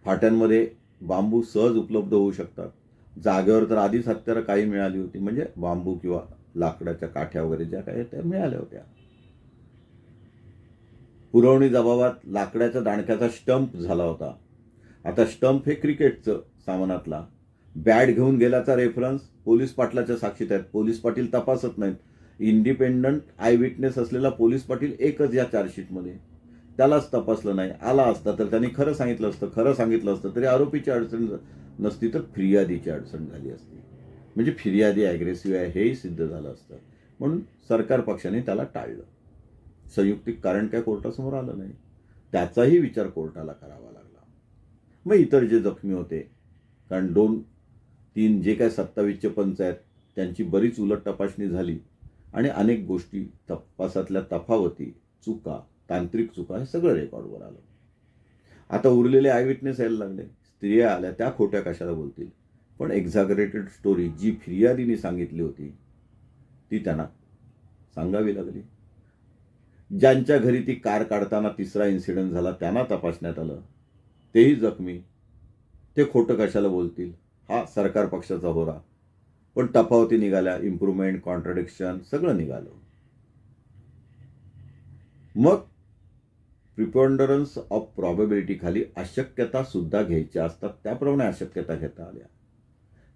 Speaker 1: फाट्यांमध्ये बांबू सहज उपलब्ध होऊ शकतात. जागेवर तर आधीच हत्यारं काही मिळाली होती, म्हणजे बांबू किंवा लाकडाच्या काठ्या वगैरे ज्या काही त्या मिळाल्या होत्या. पुरवणी जबाबात लाकडाच्या दांडक्याचा स्टंप झाला होता. आता स्टंप हे क्रिकेटचं सामानातला. बॅट घेऊन गेल्याचा रेफरन्स पोलीस पाटलाच्या साक्षीत आहेत. पोलीस पाटील तपासत नाहीत. इंडिपेंडंट आय विटनेस असलेला पोलीस पाटील एकच या चार्जशीटमध्ये. त्यालाच तपासलं नाही. आला असता तर त्यांनी खरं सांगितलं असतं. खरं सांगितलं असतं तरी आरोपीची अडचण नसती, तर फिर्यादीची अडचण झाली असती. म्हणजे फिर्यादी ॲग्रेसिव्ह आहे हेही सिद्ध झालं असतं. म्हणून सरकार पक्षाने त्याला टाळलं. संयुक्तिक कारण काय कोर्टासमोर आलं नाही. त्याचाही विचार कोर्टाला करावा लागला. मग इतर जे जखमी होते, कारण 2-3 जे काय 27चे पंच आहेत त्यांची बरीच उलट तपासणी झाली आणि अनेक गोष्टी तपासातल्या तफावती, चुका, तांत्रिक चुका हे सगळं रेकॉर्डवर आलं. आता उरलेले आय विटनेस यायला लागले. स्त्रिया आल्या, त्या खोट्या कशाला बोलतील. पण एक्झॅगरेटेड स्टोरी जी फिर्यादीने सांगितली होती ती त्यांना सांगावी लागली. ज्यांच्या घरी ती कार काढताना तिसरा इन्सिडेंट झाला त्यांना तपासण्यात आलं, तेही जखमी. ते खोटं कशाला बोलतील. हा सरकार पक्षाचा होरा. पण तफावती निघाल्या, इम्प्रूव्हमेंट, कॉन्ट्रडिक्शन सगळं निघालं. मग प्रिपॉन्डरन्स ऑफ प्रॉबेबिलिटी खाली अशक्यता सुद्धा घ्यायच्या असतात. त्याप्रमाणे अशक्यता घेता आल्या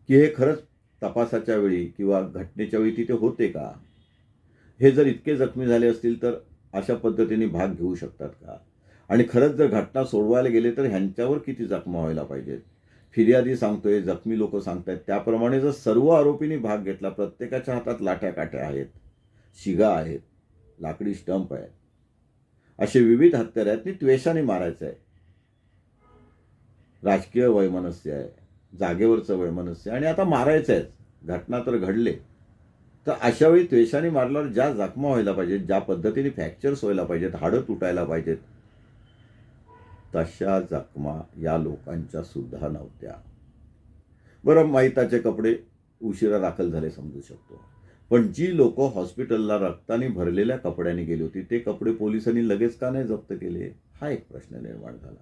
Speaker 1: की हे खरंच तपासाच्या वेळी किंवा घटनेच्या वेळी तिथे होते का. हे जर इतके जखमी झाले असतील तर अशा पद्धतीने भाग घेऊ शकतात का. आणि खरंच जर घटना सोडवायला गेले तर ह्यांच्यावर किती जखमा व्हायला पाहिजेत. फिर्यादी सांगतोय, जखमी लोक सांगतायत, त्याप्रमाणे जर सर्व आरोपींनी भाग घेतला, प्रत्येकाच्या हातात लाठ्या काठ्या आहेत, शिगा आहेत, लाकडी स्टंप आहे, असे विविध हत्यार आहेत, त्वेषाने मारायचं आहे. राजकीय वैमनस्य आहे, जागेवरचं वैमनस्य, आणि आता मारायचं आहे. घटना तर घडले, तर अशा वेळी त्वेषाने मारल्यावर ज्या जखमा व्हायला पाहिजेत, ज्या पद्धतीने फ्रॅक्चर्स व्हायला पाहिजेत, हाडं तुटायला पाहिजेत, तशा जखमा या लोकांच्या सुद्धा नव्हत्या. बरं, माहिताचे कपडे उशिरा दाखल झाले समजू शकतो. पण जी लोक हॉस्पिटलला रक्ताने भरलेल्या कपड्यांनी गेली होती ते कपडे पोलिसांनी लगेच का नाही जप्त केले, हा एक प्रश्न निर्माण झाला.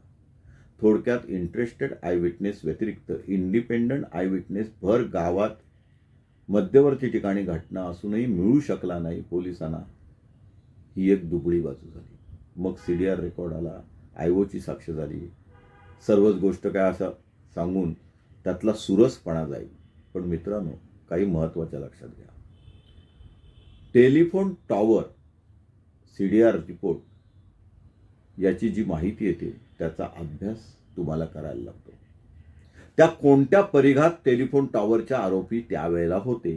Speaker 1: थोडक्यात इंटरेस्टेड आय विटनेस व्यतिरिक्त इंडिपेंडंट आय विटनेस भर गावात मध्यवर्ती ठिकाणी घटना असूनही मिळू शकला नाही पोलिसांना. ही एक दुबळी बाजू झाली. मग CDR रेकॉर्ड आला, IOची साक्ष झाली, सर्वच गोष्ट काय असं सांगून त्यातला सुरसपणा जाईल. पण मित्रांनो, काही महत्त्वाच्या लक्षात घ्या. टेलिफोन टॉवर CDR रिपोर्ट याची जी माहिती येते त्याचा अभ्यास तुम्हाला करायला लागतो. त्या कोणत्या परिघात टेलिफोन टॉवरच्या आरोपी त्यावेळेला होते,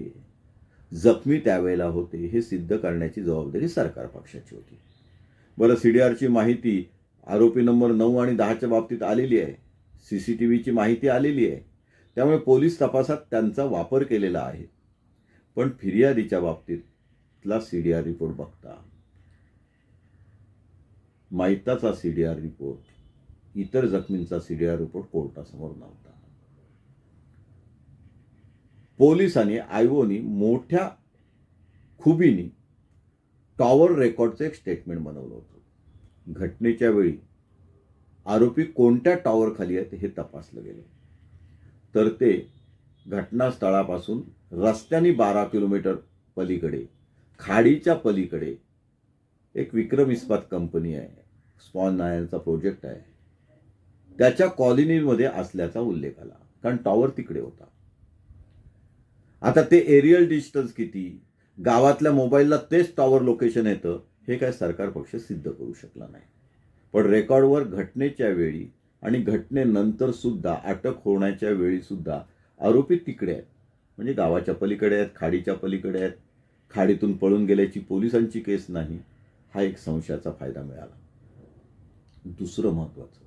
Speaker 1: जखमी त्यावेळेला होते, हे सिद्ध करण्याची जबाबदारी सरकार पक्षाची होती. बरं, CDRची माहिती आरोपी नंबर 9 आणि 10च्या बाबतीत आलेली आहे. CCTVची माहिती आलेली आहे. त्यामुळे पोलीस तपासात त्यांचा वापर केलेला आहे. पण फिर्यादीच्या बाबतीतला CDR रिपोर्ट बघता, माहिताचा CDR रिपोर्ट, इतर जखमींचा CDR रिपोर्ट कोर्टासमोर नव्हता. पोलिसांनी, IOनी मोठ्या खुबीनी टॉवर रेकॉर्डचं एक स्टेटमेंट बनवलं होतं. घटनेच्या वेळी आरोपी कोणत्या टॉवरखाली आहेत हे तपासलं गेलं. तर ते घटनास्थळापासून रस्त्याने 12 किलोमीटर पलीकडे, खाडीच्या पलीकडे एक विक्रम इस्पात कंपनी आहे, स्पॉन नायरचा प्रोजेक्ट आहे, त्याच्या कॉलनीमध्ये असल्याचा उल्लेख आला, कारण टॉवर तिकडे होता. आता ते एरियल डिस्टन्स किती, गावातल्या मोबाईलला तेच टॉवर लोकेशन येतं, हे काय सरकार पक्ष सिद्ध करू शकला नाही. पण रेकॉर्डवर घटनेच्या वेळी आणि घटनेनंतर सुद्धा, अटक होण्याच्या वेळी सुद्धा आरोपी तिकडे आहेत, म्हणजे गावाच्या पलीकडे आहेत, खाडीच्या पलीकडे आहेत. खाडीतून पळून गेल्याची पोलिसांची केस नाही, हा एक संशयाचा फायदा मिळाला. दुसरं महत्वाचं,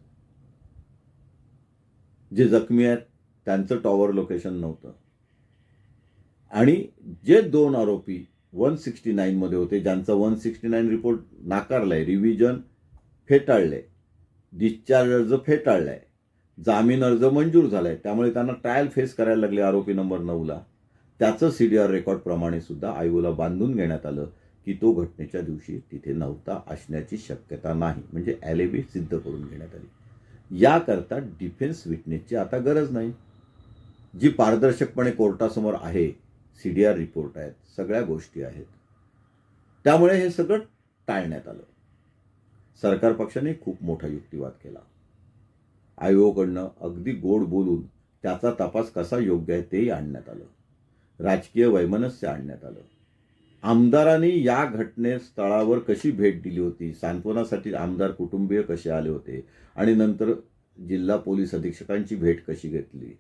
Speaker 1: जे जखमी आहेत त्यांचं टॉवर लोकेशन नव्हतं, आणि जे 2 आरोपी 169 मध्ये होते, ज्यांचा 169 रिपोर्ट नाकारलाय, रिव्हिजन फेटाळले, डिस्चार्ज अर्ज फेटाळलाय, जामीन अर्ज मंजूर झालाय, त्यामुळे त्यांना ट्रायल फेस करायला लागले आरोपी नंबर 9ला, त्याचं सीडीआर रेकॉर्ड प्रमाणे सुद्धा आयोला बांधून घेण्यात आलं की तो घटनेच्या दिवशी तिथे नव्हता असण्याची शक्यता नाही, म्हणजे ॲलिबी सिद्ध करून घेण्यात आली. याकरता डिफेन्स विटनेसची आता गरज नाही, जी पारदर्शकपणे कोर्टासमोर आहे, सीडीआर रिपोर्ट आहेत, सगळ्या गोष्टी आहेत. त्यामुळे हे सगळं टाळण्यात आलं. सरकार पक्षाने खूप मोठा युक्तिवाद केला. आयोगाकडनं अगदी गोड बोलून त्याचा तपास कसा योग्य आहे तेही आणण्यात आलं. राजकीय वैमनस्य आणण्यात आलं. आमदारांनी या घटनेस्थळावर कशी भेट दिली होती, सांत्वनासाठी आमदार कुटुंबीय कसे आले होते, आणि नंतर जिल्हा पोलीस अधीक्षकांची भेट कशी घेतली,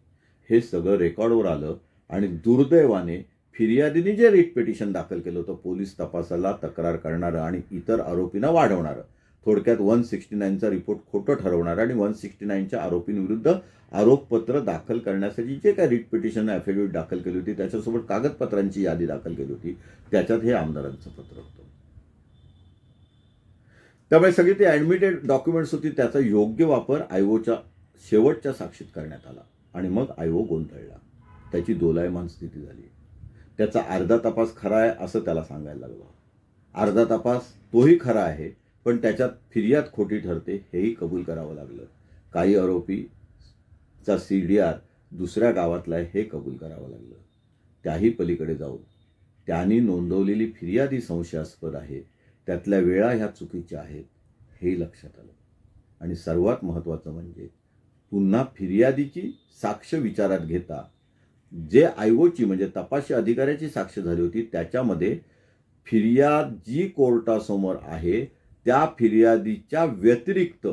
Speaker 1: हे सगळं रेकॉर्डवर आलं. आणि दुर्दैवाने फिर्यादीने जे रिट पिटिशन दाखल केलं होतं, पोलीस तपासाला तक्रार करणारं आणि इतर आरोपींना वाढवणारं, थोडक्यात 169चा रिपोर्ट खोटं ठरवणारं आणि 169च्या आरोपींविरुद्ध आरोपपत्र दाखल करण्यासाठी जे काही रिट पिटिशन ॲफिडेव्हिट दाखल केली होती, त्याच्यासोबत कागदपत्रांची यादी दाखल केली होती, त्याच्यात हे आमदारांचं पत्र होतं. त्यामुळे सगळी ती ॲडमिटेड डॉक्युमेंट्स होती, त्याचा योग्य वापर आयोच्या शेवटच्या साक्षीत करण्यात आला, आणि मग आयोग गोंधळला. त्याची दोलायमान स्थिती झाली. त्याचा अर्धा तपास खरा आहे असं त्याला सांगायला लागलं. अर्धा तपास तोही खरा आहे, पण त्याच्यात फिर्याद खोटी ठरते हेही कबूल करावं लागलं. काही आरोपीचा सीडीआर दुसऱ्या गावातला आहे हे कबूल करावं लागलं. त्याही पलीकडे जाऊन त्यांनी नोंदवलेली फिर्यादी संशयास्पद आहे, त्यातल्या वेळा ह्या चुकीच्या आहेत हेही लक्षात आलं. आणि सर्वात महत्त्वाचं म्हणजे पुन्हा फिर्यादीची साक्ष विचारात घेता जे आयोची म्हणजे तपासी अधिकाऱ्याची साक्ष झाली होती, त्याच्यामध्ये फिर्याद जी कोर्टासमोर आहे त्या फिर्यादीच्या व्यतिरिक्त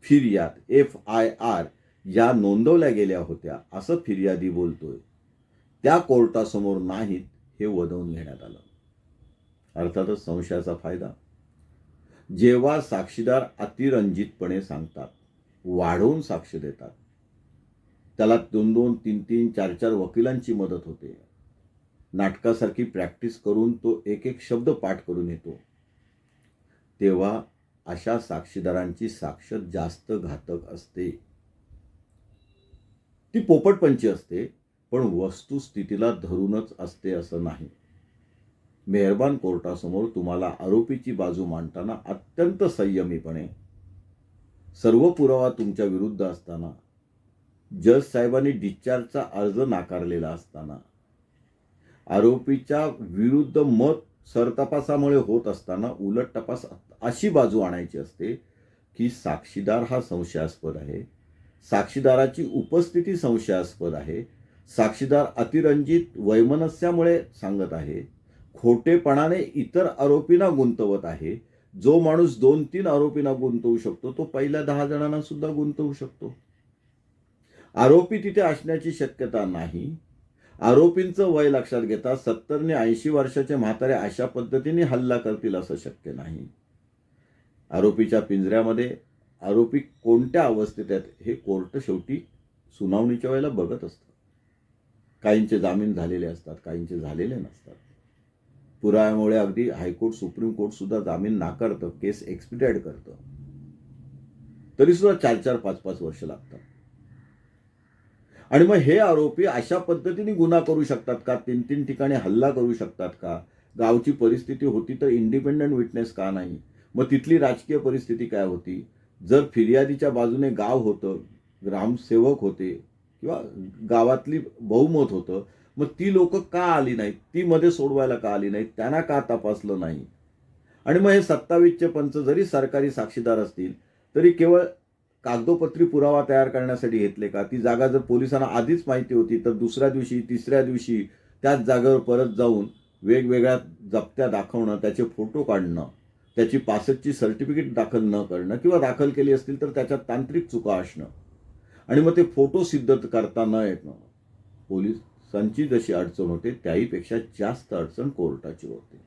Speaker 1: फिर्याद FIR या नोंदवल्या गेल्या होत्या असं फिर्यादी बोलतोय, त्या कोर्टासमोर नाहीत हे वदवून घेण्यात आलं. अर्थातच संशयाचा फायदा, जेव्हा साक्षीदार अतिरंजितपणे सांगतात, वाढवून साक्ष देतात, त्याला 2-2, 3-3, 4-4 वकिलांची मदत होते, नाटकासारखी प्रॅक्टिस करून तो एक शब्द पाठ करून येतो, तेव्हा अशा साक्षीदारांची साक्ष जास्त घातक असते. ती पोपटपंची असते, पण वस्तुस्थितीला धरूनच असते असं नाही. मेहरबान कोर्टासमोर तुम्हाला आरोपीची बाजू मांडताना अत्यंत संयमीपणे, सर्व पुरावा तुमच्या विरुद्ध असताना, जज साहेबांनी डिस्चार्जचा अर्ज नाकारलेला असताना, आरोपीच्या विरुद्ध मत सरतपासामुळे होत असताना उलट तपास अशी बाजू आणायची असते की साक्षीदार हा संशयास्पद आहे, साक्षीदाराची उपस्थिती संशयास्पद आहे, साक्षीदार अतिरंजित वैमनस्यामुळे सांगत आहे, खोटेपणाने इतर आरोपींना गुंतवत आहे. जो माणूस 2-3 आरोपींना गुंतवू शकतो तो पहिल्या 10 जणांना सुद्धा गुंतवू शकतो. आरोपी तिथे असण्याची शक्यता नाही. आरोपींचं वय लक्षात घेता 70 ने 80 वर्षाचे म्हातारे अशा पद्धतीने हल्ला करतील असं शक्य नाही. आरोपीच्या पिंजऱ्यामध्ये आरोपी कोणत्या अवस्थेत आहेत हे कोर्ट शेवटी सुनावणीच्या वेळेला बघत असतं. काहींचे जामीन झालेले असतात, काहींचे झालेले नसतात. पुराव्यामुळे अगदी हायकोर्ट, सुप्रीम कोर्ट सुद्धा जामीन नाकारतं, केस एक्सपिडाइट करतं, तरी सुद्धा 4-4, 5-5 वर्ष लागतात. आणि मग हे आरोपी अशा पद्धतीने गुन्हा करू शकतात का, 3-3 ठिकाणी हल्ला करू शकतात का, गावची परिस्थिती होती तर इंडिपेंडंट विटनेस का नाही? मग तिथली राजकीय परिस्थिती काय होती? जर फिर्यादीच्या बाजूने गाव होतं, ग्रामसेवक होते किंवा गावातली बहुमत होतं, मग ती लोक का आली नाहीत? ती मध्ये सोडवायला का आली नाहीत? त्यांना का तपासलं नाही? आणि मग हे 27चे पंच जरी सरकारी साक्षीदार असतील तरी केवळ कागदोपत्री पुरावा तयार करण्यासाठी घेतले का? ती जागा जर पोलिसांना आधीच माहिती होती तर दुसऱ्या दिवशी, तिसऱ्या दिवशी त्याच जागेवर परत जाऊन वेगवेगळ्या जप्त्या दाखवणं, त्याचे फोटो काढणं, त्याची पासटची सर्टिफिकेट दाखल न करणं किंवा दाखल केली असतील तर त्याच्यात तांत्रिक चुका असणं आणि मग ते फोटो सिद्ध करता न येणं, पोलिसांची जशी अडचण होते त्याहीपेक्षा जास्त अडचण कोर्टाची होते.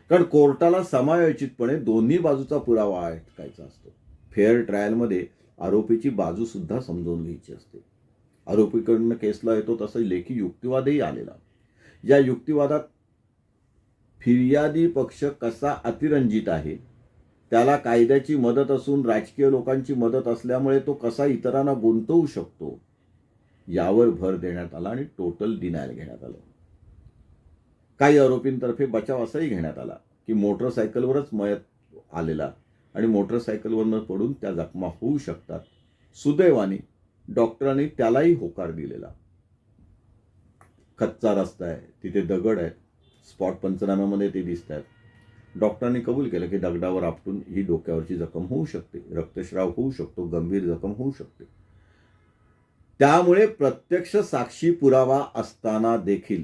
Speaker 1: कारण कोर्टाला समायोचितपणे दोन्ही बाजूचा पुरावा ऐकायचा असतो. फेअर ट्रायलमध्ये आरोपीची बाजू सुद्धा समजून घ्यायची असते. आरोपीकडनं केसला येतो तसा लेखी युक्तिवादही आलेला. या युक्तिवादात फिर्यादी पक्ष कसा अतिरंजित आहे, त्याला कायद्याची मदत असून राजकीय लोकांची मदत असल्यामुळे तो कसा इतरांना गुंतवू शकतो, यावर भर देण्यात आला आणि टोटल डिनायल घेण्यात आलं. काही आरोपींतर्फे बचाव असाही घेण्यात आला की मोटरसायकलवरच मयत आलेला आणि मोटरसायकलवरनं पडून त्या जखमा होऊ शकतात. सुदैवाने डॉक्टरांनी त्यालाही होकार दिलेला. कच्चा रस्ता आहे, तिथे दगड आहेत, स्पॉट पंचनाम्यामध्ये ते दिसत आहेत. डॉक्टरांनी कबूल केलं की दगडावर आपटून ही डोक्यावरची जखम होऊ शकते, रक्तस्राव होऊ शकतो, गंभीर जखम होऊ शकते. त्यामुळे प्रत्यक्ष साक्षी पुरावा असताना देखील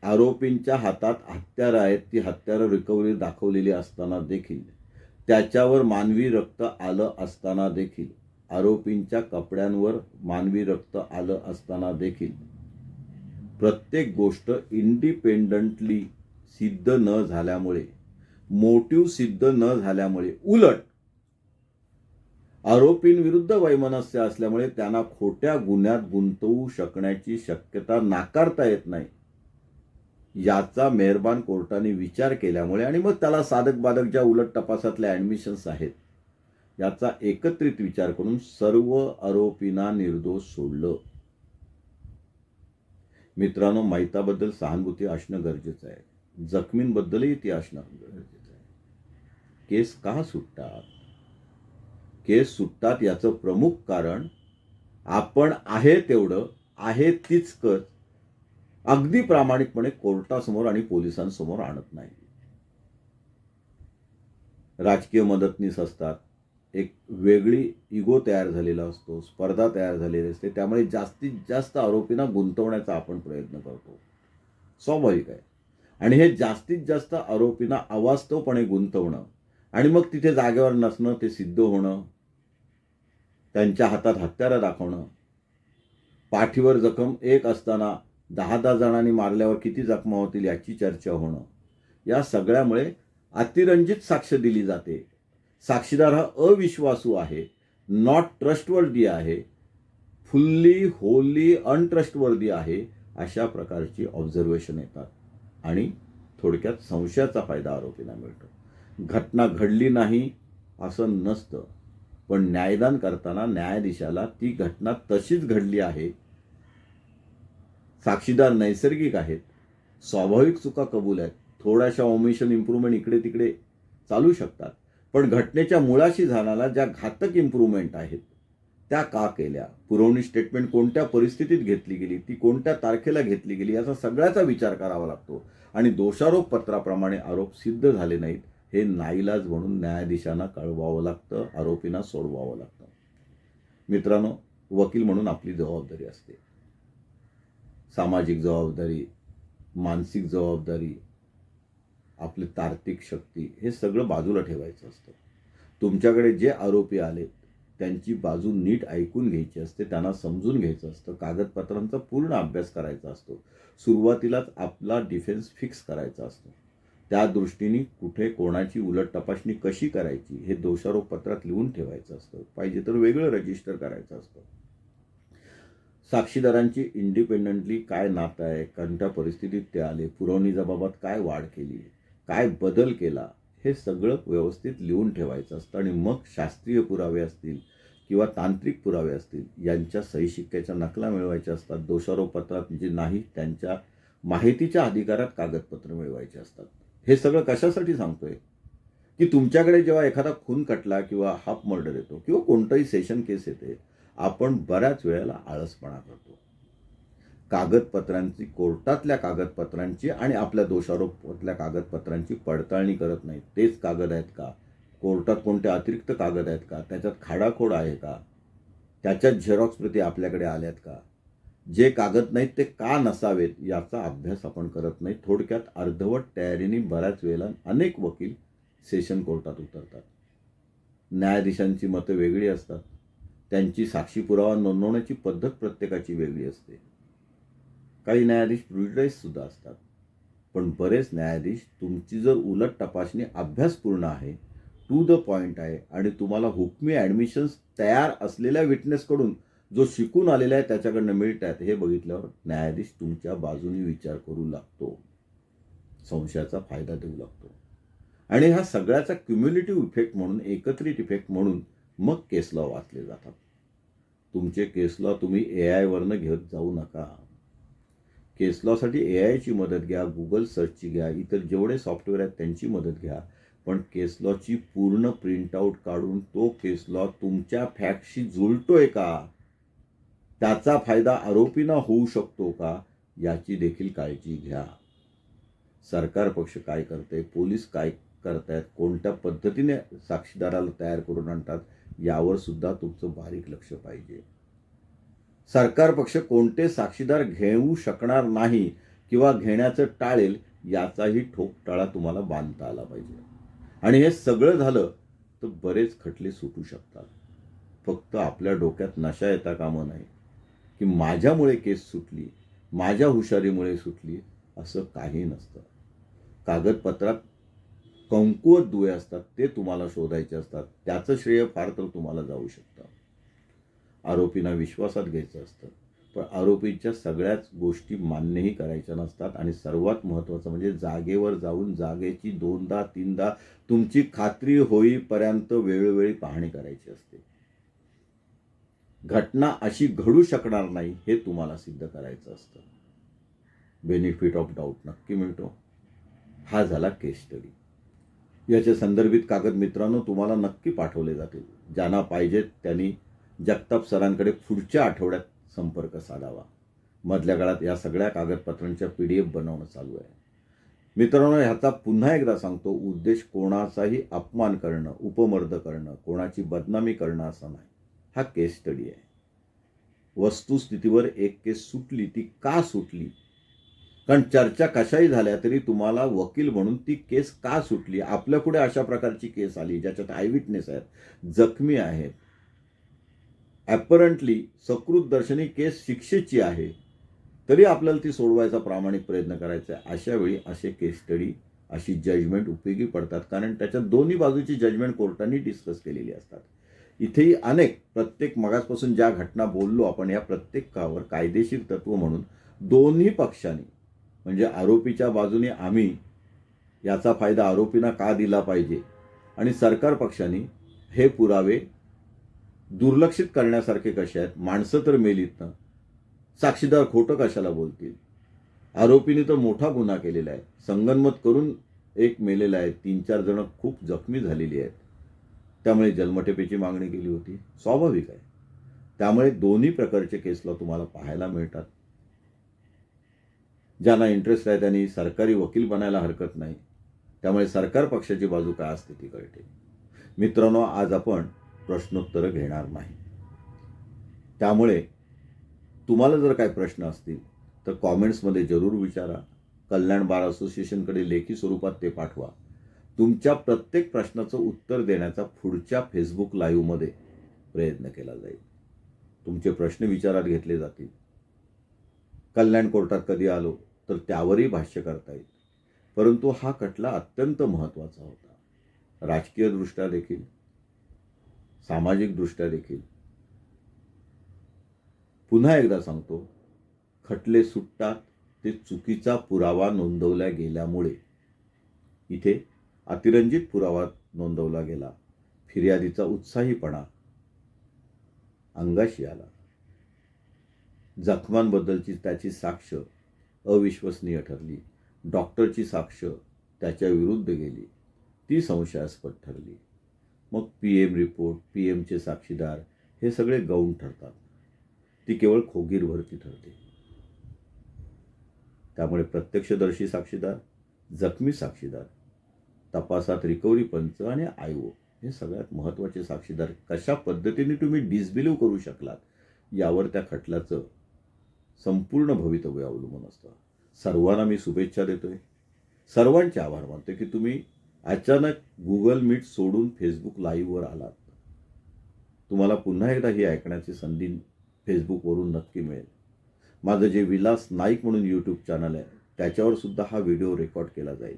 Speaker 1: आरोपींच्या हातात हत्यारं आहेत, ती हत्यारं रिकव्हरी दाखवलेली असताना देखील, त्याच्यावर मानवी रक्त आलं असताना देखील, आरोपींच्या कपड्यांवर मानवी रक्त आलं असताना देखील प्रत्येक गोष्ट इंडिपेंडंटली सिद्ध न झाल्यामुळे, मोटिव्ह सिद्ध न झाल्यामुळे, उलट आरोपींविरुद्ध वैमनस्य असल्यामुळे त्यांना खोट्या गुन्ह्यात गुंतवू शकण्याची शक्यता नाकारता येत नाही, याचा मेहरबान कोर्टाने विचार केल्यामुळे आणि मग त्याला साधक बाधक ज्या उलट तपासातल्या ॲडमिशन्स आहेत याचा एकत्रित विचार करून सर्व आरोपींना निर्दोष सोडलं. मित्रांनो, मैताबद्दल सहानुभूती असणं गरजेचं आहे, जखमींबद्दलही ती असणं गरजेचं आहे. केस का सुटतात? केस सुटतात याचं प्रमुख कारण आपण आहे तेवढं, आहे तितकंच अगदी प्रामाणिकपणे कोर्टासमोर आणि पोलिसांसमोर आणत नाही. राजकीय मदतनीस असतात, एक वेगळी इगो तयार झालेला असतो, स्पर्धा तयार झालेली असते, त्यामुळे जास्तीत जास्त आरोपींना गुंतवण्याचा आपण प्रयत्न करतो, स्वाभाविक आहे. आणि हे जास्तीत जास्त आरोपींना अवास्तवपणे गुंतवणं आणि मग तिथे जागेवर नसणं, ते सिद्ध होणं, त्यांच्या हातात हत्यारं दाखवणं, पाठीवर जखम एक असताना 10 जणांनी मारल्यावर किती जखमा होतील याची चर्चा होणं, या सगळ्यामुळे अतिरंजित साक्ष दिली जाते. साक्षीदार हा अविश्वासू आहे, नॉट ट्रस्टवर्दी आहे, फुल्ली होली अनट्रस्टवर्दी आहे, अशा प्रकारची ऑब्झर्वेशन येतात आणि थोडक्यात संशयाचा फायदा आरोपींना मिळतो. घटना घडली नाही असं नसतं, पण न्यायदान करताना न्यायाधीशाला ती घटना तशीच घडली आहे, साक्षीदार नैसर्गिक आहेत, स्वाभाविक चुका कबूल आहेत, थोड्याशा ओमिशन इम्प्रूव्हमेंट इकडे तिकडे चालू शकतात, पण घटनेच्या मुळाशी झालेल्या ज्या घातक इम्प्रूव्हमेंट आहेत त्या का केल्या, पुरवणी स्टेटमेंट कोणत्या परिस्थितीत घेतली गेली, ती कोणत्या तारखेला घेतली गेली, याचा सगळ्याचा विचार करावा लागतो. आणि दोषारोप पत्राप्रमाणे आरोप सिद्ध झाले नाहीत हे नाईलाज म्हणून न्यायाधीशांना कळवावं लागतं, आरोपींना सोडवावं लागतं. मित्रांनो, वकील म्हणून आपली जबाबदारी असते, सामाजिक जबाबदारी, मानसिक जबाबदारी, आपली तार्किक शक्ती, हे सगळं बाजूला ठेवायचं असतं. तुमच्याकडे जे आरोपी आलेत त्यांची बाजू नीट ऐकून घ्यायची असते, त्यांना समजून घ्यायचं असतं, कागदपत्रांचा पूर्ण अभ्यास करायचा असतो, सुरुवातीलाच आपला डिफेन्स फिक्स करायचा असतो. त्या दृष्टीने कुठे कोणाची उलट तपासणी कशी करायची हे दोषारोप पत्रात लिहून ठेवायचं असतं, पाहिजे तर वेगळं रजिस्टर करायचं असतं. साक्षीदारांची इंडिपेंडंटली काय नातं आहे, कोणत्या परिस्थितीत ते आले, पुरवणी जबाबात काय वाढ केली, काय बदल केला, हे सगळं व्यवस्थित लिहून ठेवायचं असतं. आणि मग शास्त्रीय पुरावे असतील किंवा तांत्रिक पुरावे असतील यांच्या सही शिक्क्याच्या नकला मिळवायच्या असतात. दोषारोप पत्रात जे नाही त्यांच्या माहितीच्या अधिकारात कागदपत्र मिळवायचे असतात. हे सगळं कशासाठी सांगतोय, की तुमच्याकडे जेव्हा एखादा खून खटला किंवा हाफ मर्डर येतो किंवा कोणताही सेशन केस येते, आपण बऱ्याच वेळेला आळसपणा करतो. कागदपत्रांची, कोर्टातल्या कागदपत्रांची आणि आपल्या दोषारोपातल्या कागदपत्रांची पडताळणी करत नाहीत. तेच कागद आहेत का? कोर्टात कोणते अतिरिक्त कागद आहेत का? त्याच्यात खाडाखोड आहे का? त्याच्यात झेरॉक्स प्रती आपल्याकडे आल्यात का? जे कागद नाहीत ते का नसावेत याचा अभ्यास आपण करत नाही. थोडक्यात अर्धवट तयारीने बऱ्याच वेळेला अनेक वकील सेशन कोर्टात उतरतात. न्यायाधीशांची मतं वेगळी असतात. त्यांची साक्षी पुरावा नोंदवण्याची पद्धत प्रत्येकाची वेगळी असते. काही न्यायाधीश प्रिजुडाईज सुद्धा असतात. पण बरेच न्यायाधीश तुमची जर उलट तपासणी अभ्यासपूर्ण आहे, टू द पॉइंट आहे आणि तुम्हाला हुकमी ॲडमिशन्स तयार असलेल्या विटनेसकडून जो शिकून आलेला आहे त्याच्याकडनं मिळतात हे बघितल्यावर न्यायाधीश तुमच्या बाजूने विचार करू लागतो, संशयाचा फायदा देऊ लागतो. आणि हा सगळ्याचा क्युम्युलेटिव्ह इफेक्ट म्हणून, एकत्रित इफेक्ट म्हणून मग केस लॉ वाचले जातात. तुमचे केस लॉ तुम्ही AI वरनं घेत जाऊ नका. केस लॉसाठी AIची मदत घ्या, गुगल सर्चची घ्या, इतर जेवढे सॉफ्टवेअर आहेत त्यांची मदत घ्या. पण केस लॉची पूर्ण प्रिंटआउट काढून तो केस लॉ तुमच्या फॅक्टशी जुळतोय का, त्याचा फायदा आरोपींना होऊ शकतो का, याची देखील काळजी घ्या. सरकार पक्ष काय करते, पोलीस काय करतायत, कोणत्या पद्धतीने साक्षीदाराला तयार करून आणतात, यावर सुद्धा तुमचं बारीक लक्ष पाहिजे. सरकार पक्ष कोणते साक्षीदार घेऊ शकणार नाही किंवा घेण्याचं टाळेल याचाही ठोकताळा तुम्हाला बांधता आला पाहिजे. आणि हे सगळं झालं तर बरेच खटले सुटू शकतात. फक्त आपल्या डोक्यात नशा येता कामा नये की माझ्यामुळे केस सुटली, माझ्या हुशारीमुळे सुटली, असं काही नसतं. कागदपत्रात कमकुवत दुवे असतात, ते तुम्हाला शोधायचे असतात. त्याचं श्रेय फार तर तुम्हाला जाऊ शकतं. आरोपींना विश्वासात घ्यायचं असतं, पण आरोपीच्या सगळ्याच गोष्टी मान्यही करायच्या नसतात. आणि सर्वात महत्त्वाचं म्हणजे जागेवर जाऊन जागेची 2दा 3दा तुमची खात्री होईपर्यंत वेळोवेळी पाहणी करायची असते. घटना अशी घडू शकणार नाही हे तुम्हाला सिद्ध करायचं असतं. बेनिफिट ऑफ डाऊट नक्की मिळतो. हा झाला केस स्टडी. याच्या संदर्भित कागद मित्रांनो तुम्हाला नक्की पाठवले जातील. ज्यांना पाहिजेत त्यांनी जगताप सरांकडे पुढच्या आठवड्यात संपर्क साधावा. मधल्या काळात या सगळ्या कागदपत्रांच्या PDF बनवणं चालू आहे. मित्रांनो, ह्याचा पुन्हा एकदा सांगतो, उद्देश कोणाचाही अपमान करणं, उपमर्द करणं, कोणाची बदनामी करणं असा नाही. हा केस स्टडी आहे. वस्तुस्थितीवर एक केस सुटली, ती का सुटली, कारण चर्चा कशाही झाल्या तरी तुम्हाला वकील म्हणून ती केस का सुटली, आपल्या पुढे अशा प्रकारची केस आली ज्याच्यात आय विटनेस आहेत, जखमी आहेत, ॲपरंटली सकृत दर्शनी केस शिक्षेची आहे, तरी आपल्याला ती सोडवायचा प्रामाणिक प्रयत्न करायचा आहे. अशा वेळी असे केस स्टडी, अशी जजमेंट उपयोगी पडतात, कारण त्याच्यात दोन्ही बाजूची जजमेंट कोर्टाने डिस्कस केलेली असतात. इथेही अनेक, प्रत्येक मगासपासून ज्या घटना बोललो आपण, या प्रत्येकावर कायदेशीर तत्व म्हणून दोन्ही पक्षांनी, म्हणजे आरोपीच्या बाजूने आम्ही याचा फायदा आरोपींना का दिला पाहिजे आणि सरकार पक्षाने हे पुरावे दुर्लक्षित करण्यासारखे कसे आहेत, माणसं तर मेलीत ना, साक्षीदार खोटं कशाला बोलतील, आरोपीने तर मोठा गुन्हा केलेला आहे, संगनमत करून एक मेलेला आहे, 3-4 जण खूप जखमी झालेली आहेत, त्यामुळे जन्मठेपेची मागणी केली होती, स्वाभाविक आहे. त्यामुळे दोन्ही प्रकारचे केसला तुम्हाला पाहायला मिळतात. ज्यांना इंटरेस्ट आहे त्यांनी सरकारी वकील बनायला हरकत नाही. त्यामुळे सरकार पक्षाची बाजू काय असते ती कळते. मित्रांनो, आज आपण प्रश्नोत्तरं घेणार नाही. त्यामुळे तुम्हाला जर काही प्रश्न असतील तर कॉमेंट्समध्ये जरूर विचारा. कल्याण बार असोसिएशनकडे लेखी स्वरूपात ते पाठवा. तुमच्या प्रत्येक प्रश्नाचं उत्तर देण्याचा पुढच्या फेसबुक लाईव्हमध्ये प्रयत्न केला जाईल. तुमचे प्रश्न विचारात घेतले जातील. कल्याण कोर्टात कधी आलो तर त्यावरही भाष्य करता येईल. परंतु हा खटला अत्यंत महत्त्वाचा होता, राजकीयदृष्ट्या देखील, सामाजिकदृष्ट्या देखील. पुन्हा एकदा सांगतो, खटले सुटतात ते चुकीचा पुरावा नोंदवला गेल्यामुळे. इथे अतिरंजित पुरावा नोंदवला गेला, फिर्यादीचा उत्साहीपणा अंगाशी आला, जखमांबद्दलची त्याची साक्ष अविश्वसनीय ठरली. डॉक्टरची साक्ष त्याच्या विरुद्ध गेली, ती संशयास्पद ठरली. मग PM रिपोर्ट, PMचे साक्षीदार हे सगळे गौण ठरतात. ती केवळ खोगीरभरती ठरते. त्यामुळे प्रत्यक्षदर्शी साक्षीदार, जखमी साक्षीदार, तपासात रिकव्हरी पंच आणि IO हे सगळ्यात महत्त्वाचे साक्षीदार कशा पद्धतीने तुम्ही डिसबिलीव्ह करू शकलात यावर त्या खटल्याचं संपूर्ण भवितव्य अवलंबून असतं. सर्वांना मी शुभेच्छा देतोय. सर्वांचे आभार मानतोय की तुम्ही अचानक गुगल मीट सोडून फेसबुक लाईव्हवर आलात. तुम्हाला पुन्हा एकदा ही ऐकण्याची संधी फेसबुकवरून नक्की मिळेल. माझं जे विलास नाईक म्हणून यूट्यूब चॅनल आहे त्याच्यावर सुद्धा हा व्हिडिओ रेकॉर्ड केला जाईल.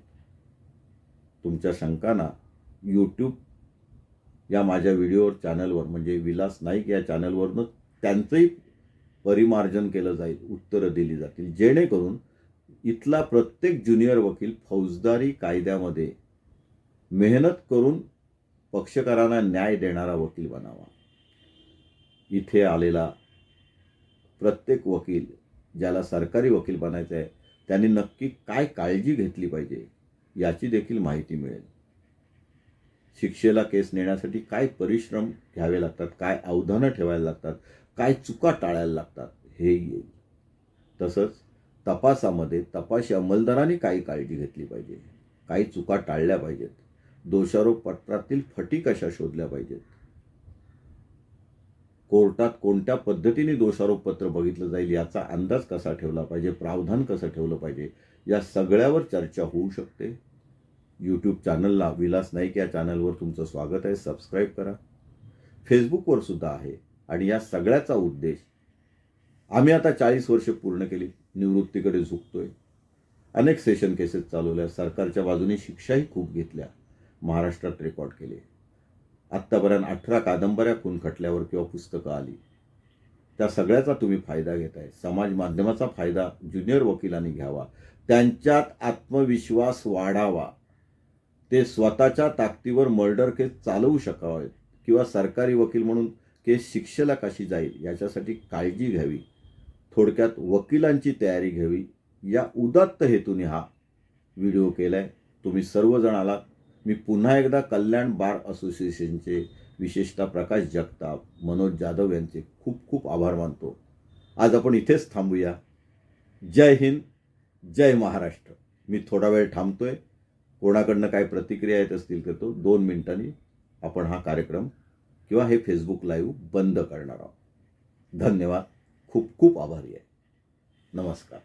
Speaker 1: तुमच्या शंकांना यूट्यूब या माझ्या व्हिडिओवर चॅनलवर म्हणजे विलास नाईक या चॅनलवरनं त्यांचंही परिमार्जन केलं जाईल, उत्तरं दिली जातील, जेणेकरून इथला प्रत्येक ज्युनियर वकील फौजदारी कायद्यामध्ये मेहनत करून पक्षकारांना न्याय देणारा वकील बनावा. इथे आलेला प्रत्येक वकील ज्याला सरकारी वकील बनायचं आहे त्यांनी नक्की काय काळजी घेतली पाहिजे याची देखील माहिती मिळेल. शिक्षेला केस नेण्यासाठी काय परिश्रम घ्यावे लागतात, काय अवधानं ठेवायला लागतात, काय चुका टाळायला लागतात हे येईल. तसंच तपासामध्ये तपासी अंमलदारांनी काही काळजी घेतली पाहिजे, काही चुका टाळल्या पाहिजेत, दोषारोप पत्रातील फटी कशा शोधल्या पाहिजेत, कोर्टात कोणत्या पद्धतीने दोषारोपपत्र बघितलं जाईल याचा अंदाज कसा ठेवला पाहिजे, प्रावधान कसं ठेवलं पाहिजे, या सगळ्यावर चर्चा होऊ शकते. यूट्यूब चॅनलला विलास नाईक या चॅनलवर तुमचं स्वागत आहे. सबस्क्राईब करा. फेसबुकवर सुद्धा आहे. आणि या सगळ्याचा उद्देश, आम्ही आता 40 वर्ष पूर्ण केली, निवृत्तीकडे झुकतोय. अनेक सेशन केसेस चालवल्या, सरकारच्या बाजूने शिक्षाही खूप घेतल्या, महाराष्ट्रात रेकॉर्ड केले. आत्तापर्यंत 18 कादंबऱ्या खून खटल्यावर किंवा पुस्तकं आली. त्या सगळ्याचा तुम्ही फायदा घेताय. समाज माध्यमाचा फायदा ज्युनियर वकिलांनी घ्यावा, त्यांच्यात आत्मविश्वास वाढावा, ते स्वतःच्या ताकदीवर मर्डर केस चालवू शकावेत किंवा सरकारी वकील म्हणून केस शिक्षेला कशी जाईल याच्यासाठी काळजी घ्यावी. थोडक्यात वकिलांची तयारी घ्यावी या उदात्त हेतूने हा व्हिडिओ केलाय. तुम्ही सर्वजण आलात. मी पुन्हा एकदा कल्याण बार असोसिएशनचे विशेषतः प्रकाश जगताप, मनोज जाधव यांचे खूप खूप आभार मानतो. आज आपण इथेच थांबूया. जय हिंद, जय महाराष्ट्र. मी थोडा वेळ थांबतोय. कोणाकडनं काय प्रतिक्रिया येत असतील तर तो 2 मिनिटांनी आपण हा कार्यक्रम किंवा हे फेसबुक लाईव्ह बंद करणार आहोत. धन्यवाद. खूप खूप आभारी आहे. नमस्कार.